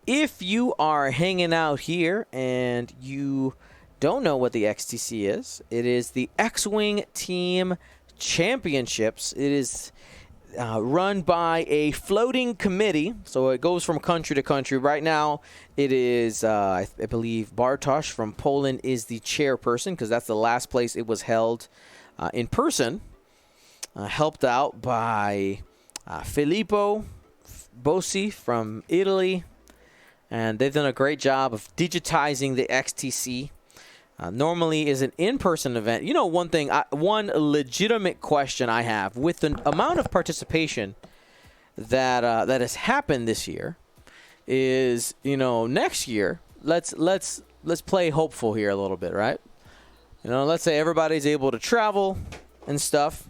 If you are hanging out here and you don't know what the XTC is, it is the X-Wing Team Championships. It is run by a floating committee, so it goes from country to country. Right now, it is, I believe, Bartosz from Poland is the chairperson, because that's the last place it was held in person. Helped out by Filippo Bossi from Italy, and they've done a great job of digitizing the XTC. Normally is an in-person event. You know, one thing, one legitimate question I have with the amount of participation that that has happened this year is, you know, next year let's play hopeful here a little bit, right? You know, let's say everybody's able to travel and stuff.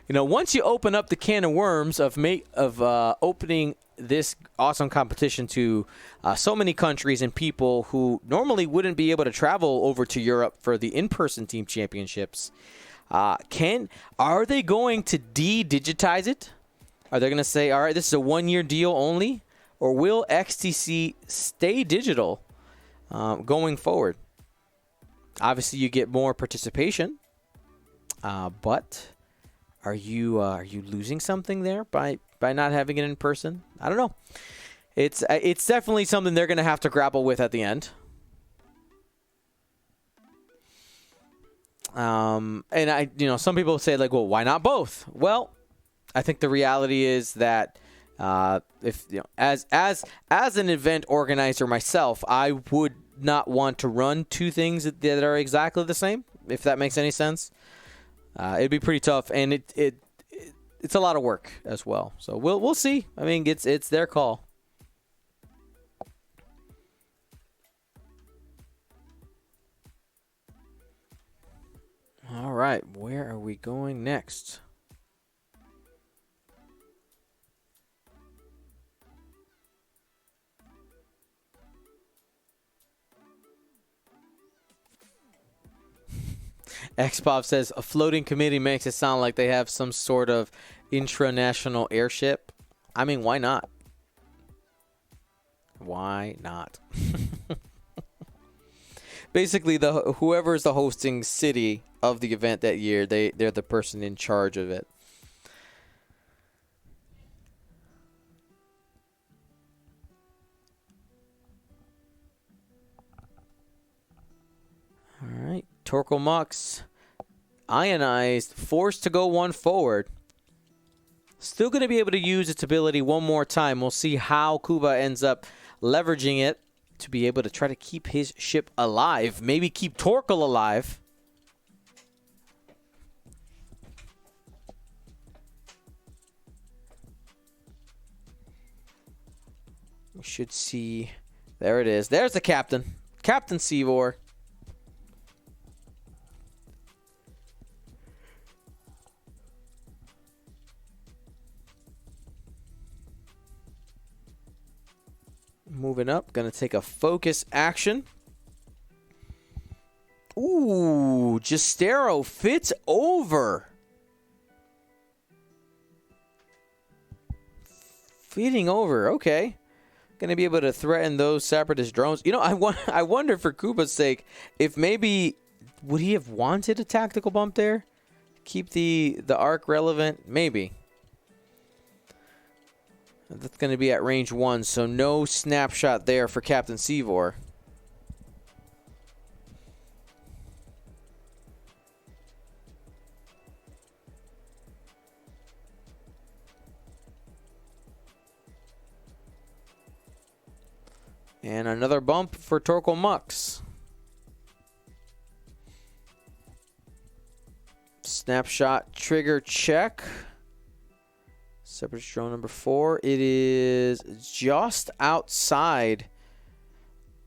You know, once you open up the can of worms of opening this awesome competition to so many countries and people who normally wouldn't be able to travel over to Europe for the in-person team championships, are they going to digitize it? Are they going to say, all right, this is a one-year deal only? Or will XTC stay digital going forward? Obviously, you get more participation, but are you losing something there by not having it in person? I don't know. It's definitely something they're going to have to grapple with at the end. And some people say like, well, why not both? Well, I think the reality is that if as an event organizer myself, I would not want to run two things that are exactly the same. If that makes any sense, it'd be pretty tough, and it's a lot of work as well. So we'll see. I mean, it's their call. All right, where are we going next? Xpop says a floating committee makes it sound like they have some sort of intranational airship. I mean, why not? Why not? Basically, whoever is the hosting city of the event that year, they're the person in charge of it. All right, Torkoal Mux, ionized, forced to go one forward. Still going to be able to use its ability one more time. We'll see how Kuba ends up leveraging it to be able to try to keep his ship alive. Maybe keep Torkoal alive. We should see. There it is. There's the captain. Captain Seavor. Moving up, going to take a focus action. Ooh, Justero fits over. Feeding over, okay. Going to be able to threaten those separatist drones. You know, I wonder for Kuba's sake, if maybe, would he have wanted a tactical bump there? Keep the arc relevant? Maybe. That's going to be at range 1, so no snapshot there for Captain Seavor. And another bump for Torkoal Mux. Snapshot trigger check. Separatist drone number 4. It is just outside.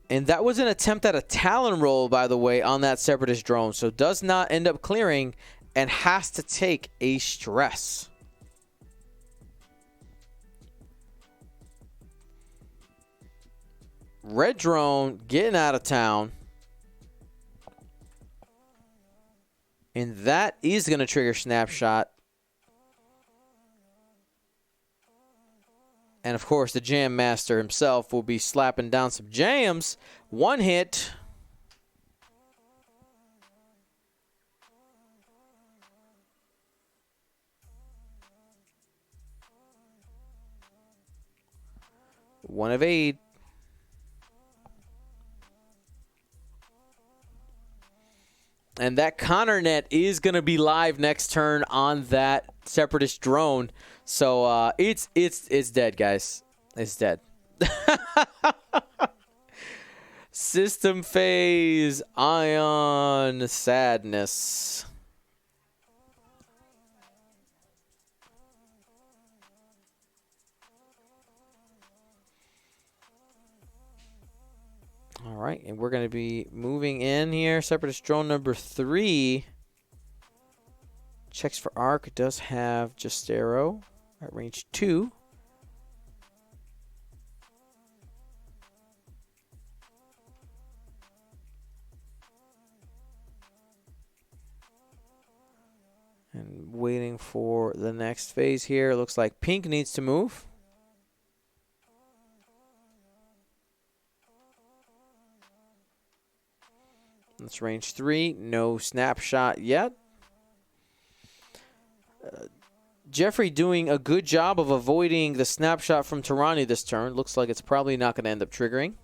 And that was an attempt at a Talon roll, by the way, on that Separatist drone. So does not end up clearing and has to take a stress. Red drone getting out of town. And that is going to trigger snapshot. And, of course, the Jam Master himself will be slapping down some jams. One hit. One of 8. And that Connor net is going to be live next turn on that Separatist drone. So it's dead, guys. It's dead. System phase, ion, sadness. All right, and we're going to be moving in here. Separatist drone number 3. Checks for arc. Does have Jestero at range 2. And waiting for the next phase here. Looks like pink needs to move. That's range 3. No snapshot yet. Geoffrey doing a good job of avoiding the snapshot from Tarani this turn. Looks like it's probably not going to end up triggering.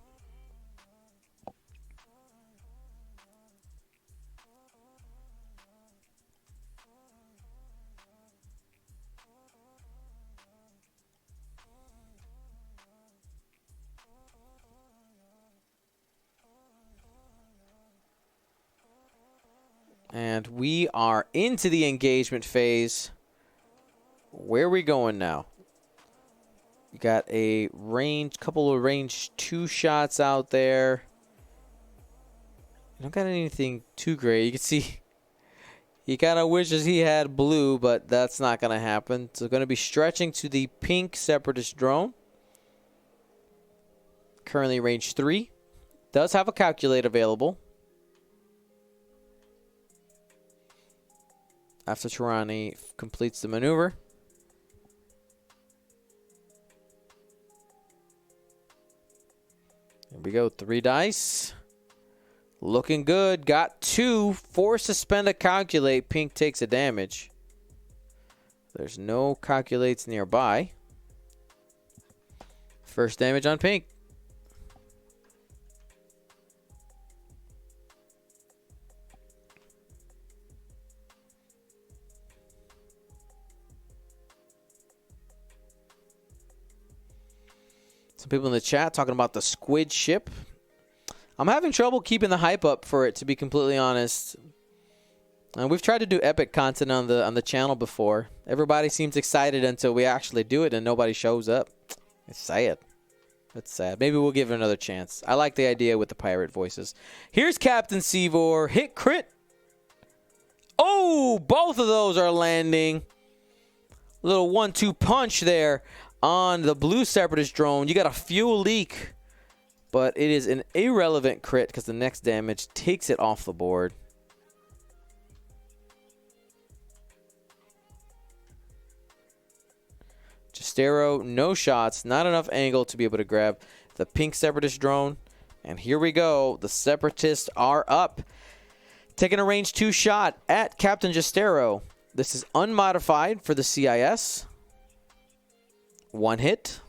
And we are into the engagement phase. Where are we going now? You got a couple of range 2 shots out there. I don't got anything too great. You can see he kind of wishes he had blue, but that's not going to happen. So going to be stretching to the pink Separatist drone. Currently range 3. Does have a calculate available. After Tarani completes the maneuver. Here we go. 3 dice. Looking good. Got 2. Force suspend a calculate. Pink takes a damage. There's no calculates nearby. First damage on pink. Some people in the chat talking about the squid ship. I'm having trouble keeping the hype up for it, to be completely honest. And we've tried to do epic content on the channel before. Everybody seems excited until we actually do it and nobody shows up. It's sad. It's sad. Maybe we'll give it another chance. I like the idea with the pirate voices. Here's Captain Seavor. Hit crit. Oh, both of those are landing. Little 1-2 punch there on the blue Separatist drone. You got a fuel leak, but it is an irrelevant crit because the next damage takes it off the board. Jestero, no shots, not enough angle to be able to grab the pink Separatist drone. And here we go. The Separatists are up. Taking a range 2 shot at Captain Jestero. This is unmodified for the CIS. 1 hit.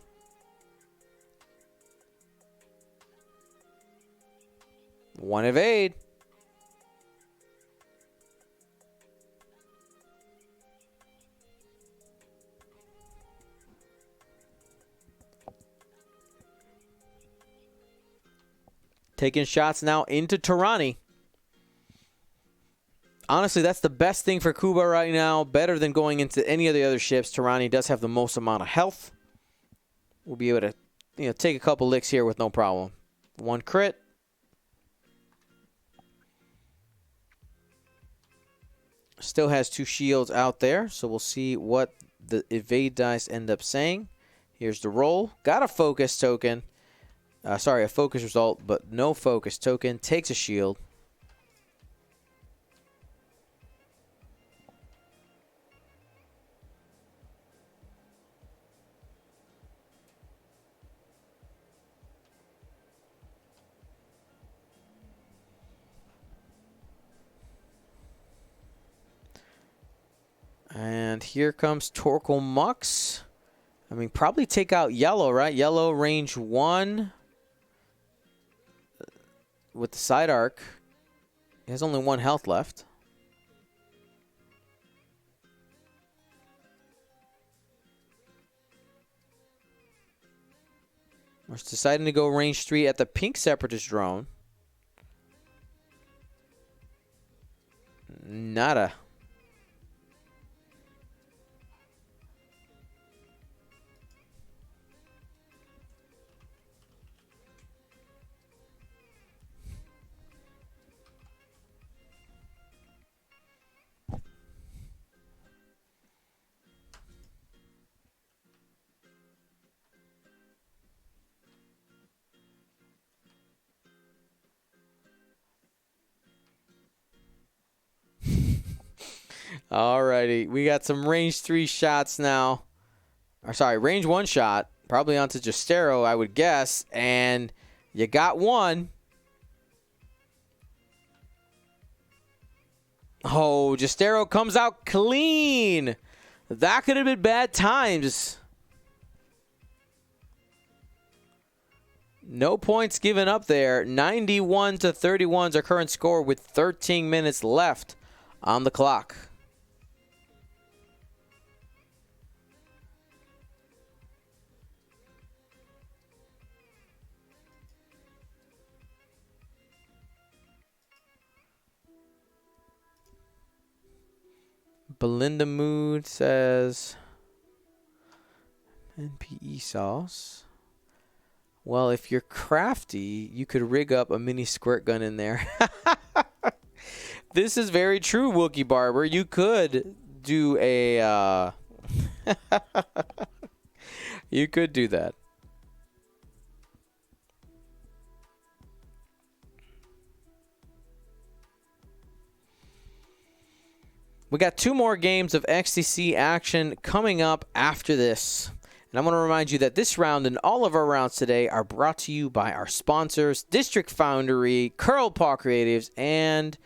1 evade. Taking shots now into Tarani. Honestly, that's the best thing for Kuba right now. Better than going into any of the other ships. Tarani does have the most amount of health. We'll be able to, take a couple licks here with no problem. 1 crit. Still has 2 shields out there, so we'll see what the evade dice end up saying. Here's the roll. Got a focus token. Sorry, a focus result, but no focus token. Takes a shield. And here comes Torkoal Mux. I mean, probably take out yellow, right? Yellow range 1 with the side arc. He has only 1 health left. We're deciding to go range 3 at the pink Separatist drone. Nada. Alrighty, we got some range 3 shots now. Or sorry, range 1 shot. Probably onto Justero, I would guess. And you got one. Oh, Justero comes out clean. That could have been bad times. No points given up there. 91 to 31 is our current score with 13 minutes left on the clock. Belinda Mood says NPE sauce. Well, if you're crafty, you could rig up a mini squirt gun in there. This is very true, Wookie Barber. You could do a you could do that. We got 2 more games of XTC action coming up after this. And I want to remind you that this round and all of our rounds today are brought to you by our sponsors, District Foundry, Curl Paw Creatives, and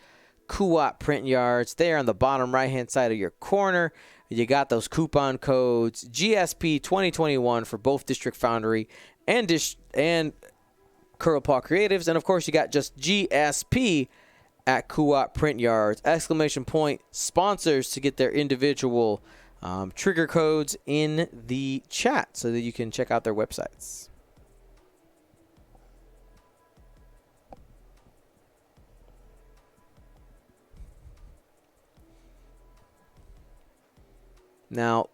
Kuba Print Yards. There on the bottom right-hand side of your corner, you got those coupon codes, GSP 2021 for both District Foundry and Curl Paw Creatives. And, of course, you got just GSP at Kuba Print Yards. Exclamation point sponsors to get their individual trigger codes in the chat so that you can check out their websites. Now,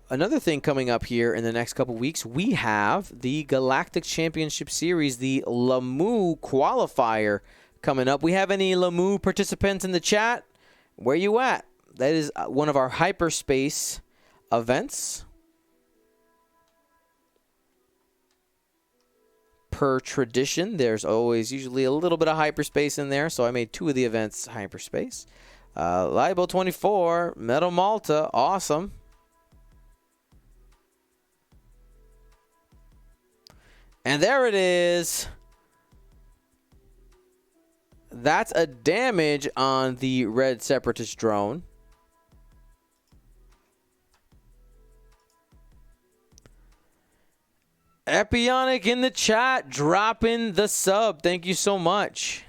another thing coming up here in the next couple weeks, we have the Galactic Championship Series, the Lamu qualifier coming up. We have any Lamu participants in the chat? Where you at? That is one of our hyperspace events. Per tradition, there's always usually a little bit of hyperspace in there, so I made 2 of the events hyperspace. Libo 24, Metal Malta, awesome. And there it is. That's a damage on the Red Separatist drone. Epionic in the chat, dropping the sub. Thank you so much.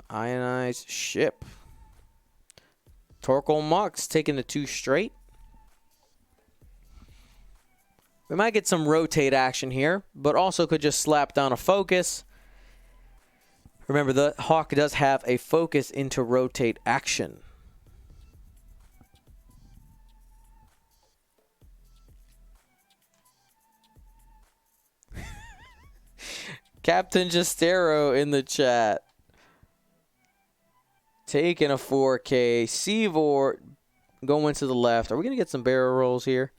Ionized ship. Torkoal Mux taking the 2 straight. We might get some rotate action here, but also could just slap down a focus. Remember, the Hawk does have a focus into rotate action. Captain Justero in the chat. Taking a 4K. Seavor going to the left. Are we going to get some barrel rolls here?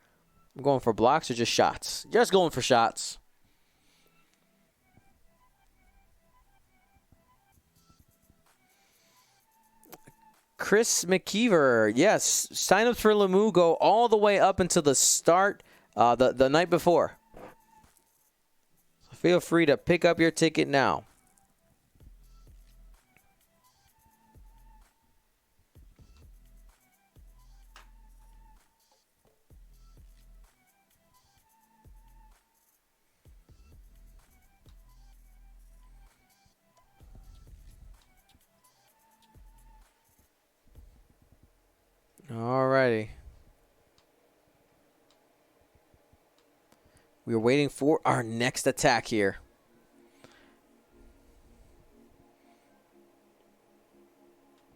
I'm going for blocks or just shots? Just going for shots. Chris McKeever. Yes, signups for Lamu go all the way up until the start the night before. Feel free to pick up your ticket now. Alrighty. We're waiting for our next attack here.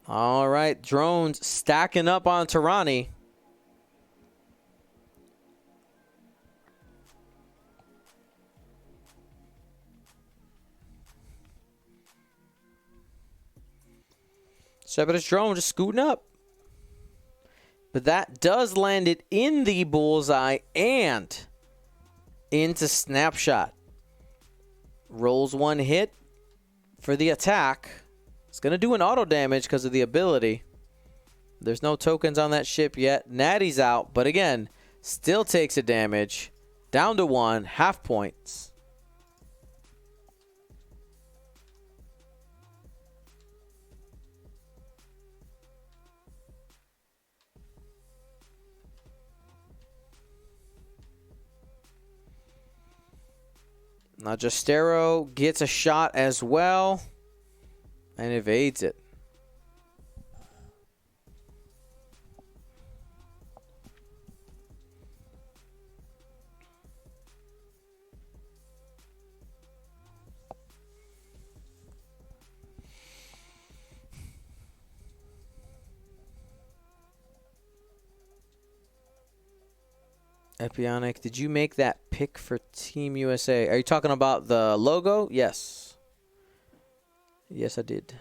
All right, drones stacking up on Tirani. Separatist drone just scooting up. But that does land it in the bullseye and into snapshot. Rolls one hit for the attack. It's going to do an auto damage because of the ability. There's no tokens on that ship yet. Natty's out, but again, still takes a damage. Down to 1, half points. Now Justero gets a shot as well and evades it. Epionic, did you make that pick for Team USA? Are you talking about the logo? Yes. Yes, I did.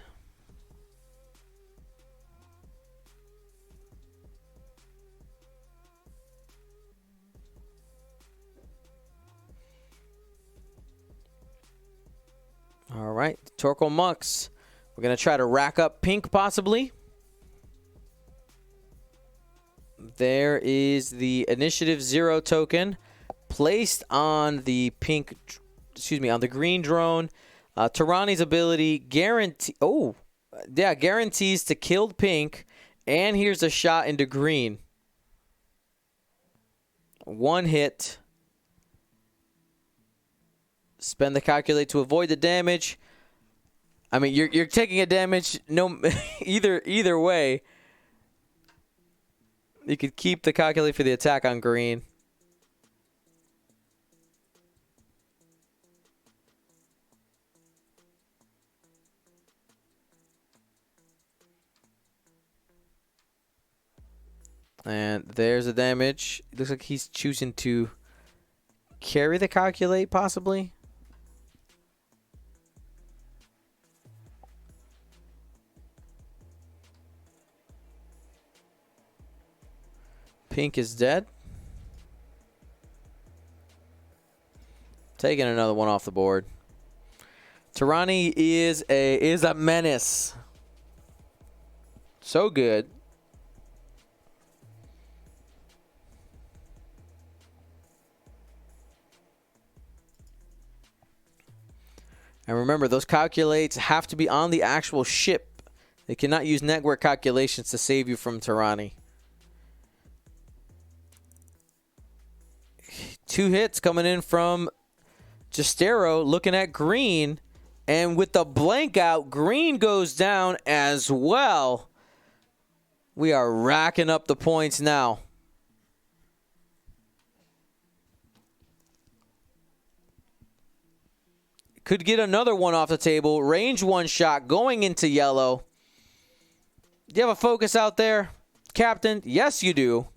All right, Torkoal Mux. We're going to try to rack up pink, possibly. There is the Initiative 0 token placed on the pink, excuse me, on the green drone. Tarani's ability guarantees to kill pink, and here's a shot into green. One hit. Spend the calculate to avoid the damage. I mean, you're taking a damage no either way. You could keep the calculate for the attack on green. And there's the damage. It looks like he's choosing to carry the calculate, possibly. Pink is dead. Taking another one off the board. Tarani is a menace. So good. And remember, those calculates have to be on the actual ship. They cannot use network calculations to save you from Tarani. 2 hits coming in from Justero, looking at green. And with the blank out, green goes down as well. We are racking up the points now. Could get another one off the table. Range 1 shot going into yellow. Do you have a focus out there, Captain? Yes, you do.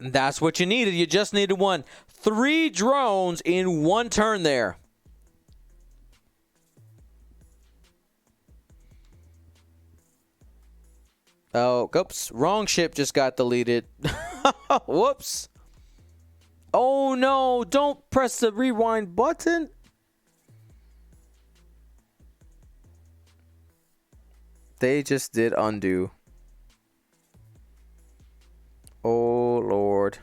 And that's what you needed. You just needed one. 3 drones in 1 turn there. Oh, oops. Wrong ship just got deleted. Whoops. Oh, no. Don't press the rewind button. They just did undo. Oh, Lord.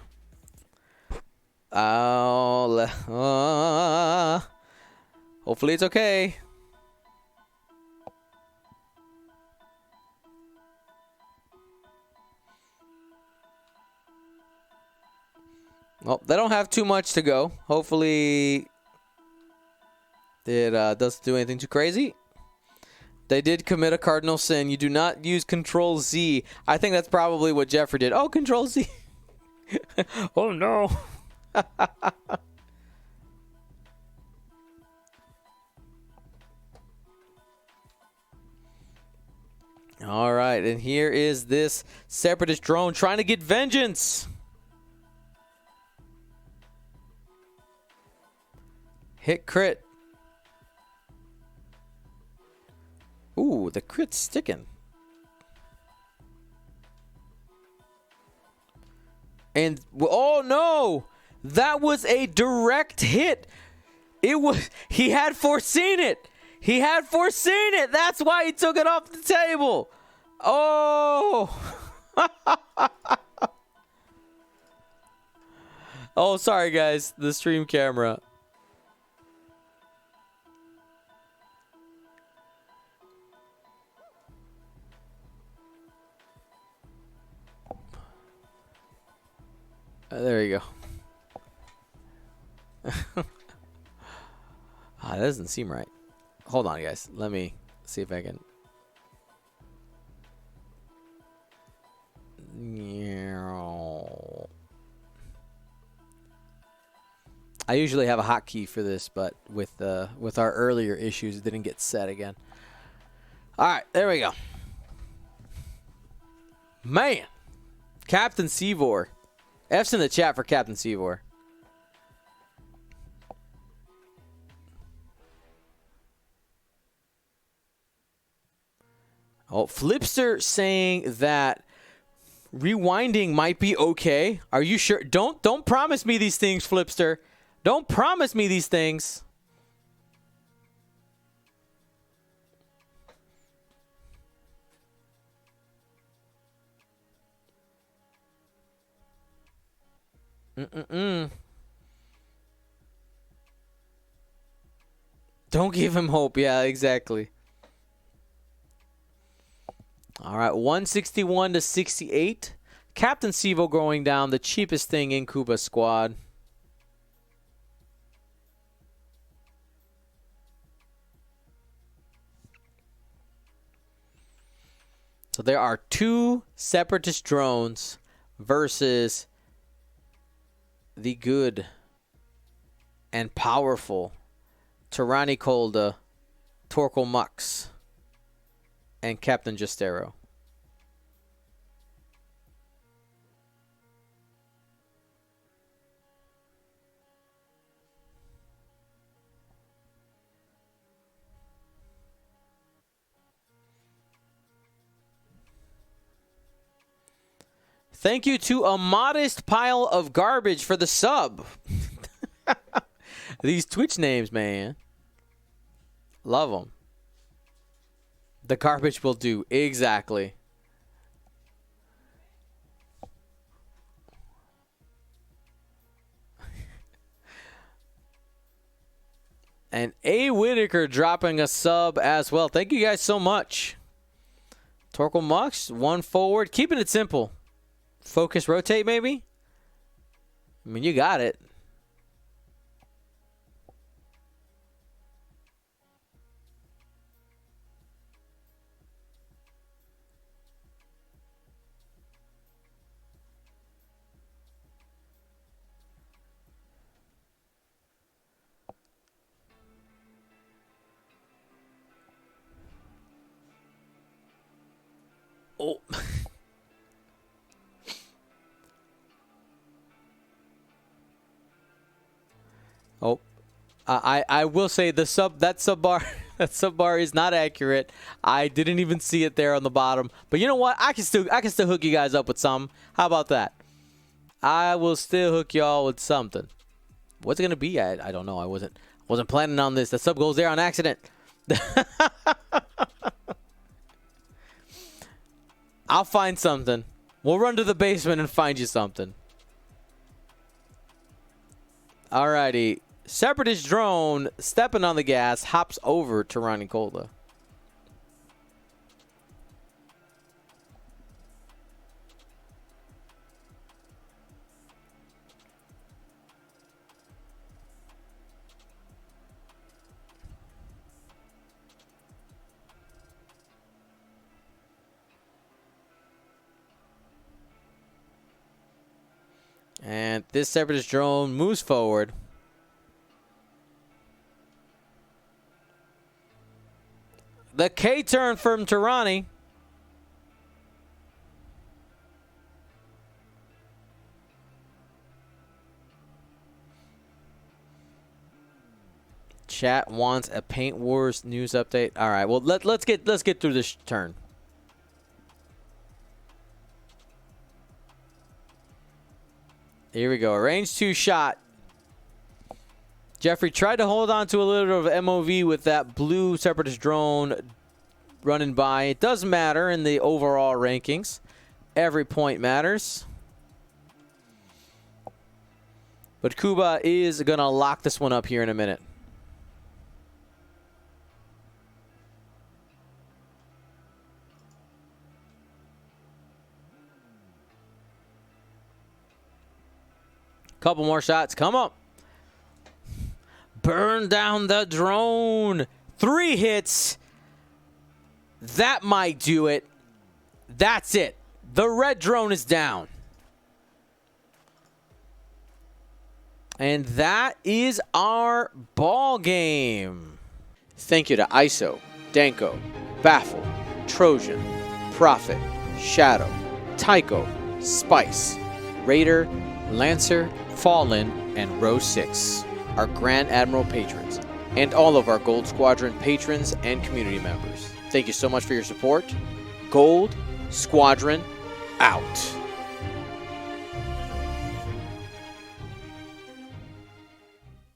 Hopefully it's okay. Well, they don't have too much to go. Hopefully it doesn't do anything too crazy. They did commit a cardinal sin. You do not use Control Z. I think that's probably what Geoffrey did. Oh, Control Z. Oh, no. All right, and here is this Separatist drone trying to get vengeance. Hit crit. Ooh, the crit's sticking. And, oh no! That was a direct hit. It was, he had foreseen it. He had foreseen it. That's why he took it off the table. Oh. Oh, sorry guys. The stream camera. There you go. That doesn't seem right. Hold on, guys. Let me see if I can. I usually have a hotkey for this, but with our earlier issues, it didn't get set again. All right, there we go. Man, Captain Seavor. F's in the chat for Captain Seavor. Oh, Flipster saying that rewinding might be okay. Are you sure? Don't promise me these things, Flipster. Don't promise me these things. Don't give him hope. Yeah, exactly. All right, 161 to 68. Captain Sivo going down, the cheapest thing in Kuba's squad. So there are two separatist drones versus the good and powerful Tirani Kolda, Torkel Mux, and Captain Justero. Thank you to a modest pile of garbage for the sub. These Twitch names, man. Love them. The garbage will do. Exactly. And A. Whitaker dropping a sub as well. Thank you guys so much. Torkel Mux, one forward. Keeping it simple. Focus, rotate, maybe? I mean, you got it. Oh. Oh. I will say that sub bar is not accurate. I didn't even see it there on the bottom. But you know what? I can still hook you guys up with some. How about that? I will still hook y'all with something. What's it gonna be? I don't know. I wasn't planning on this. The sub goes there on accident. I'll find something. We'll run to the basement and find you something. Alrighty. Separatist drone stepping on the gas, hops over to Ronnie Kolda. And this separatist drone moves forward. The K-turn from Tirani. Chat wants a Paint Wars news update. All right, well let's get through this turn. Here we go. A range 2 shot. Geoffrey tried to hold on to a little bit of MOV with that blue Separatist drone running by. It doesn't matter in the overall rankings. Every point matters. But Kuba is going to lock this one up here in a minute. Couple more shots. Come up. Burn down the drone. 3 hits. That might do it. That's it. The red drone is down. And that is our ball game. Thank you to ISO, Danko, Baffle, Trojan, Prophet, Shadow, Tycho, Spice, Raider, Lancer, Fallen, and Row 6, our Grand Admiral patrons, and all of our Gold Squadron patrons and community members. Thank you so much for your support. Gold Squadron out.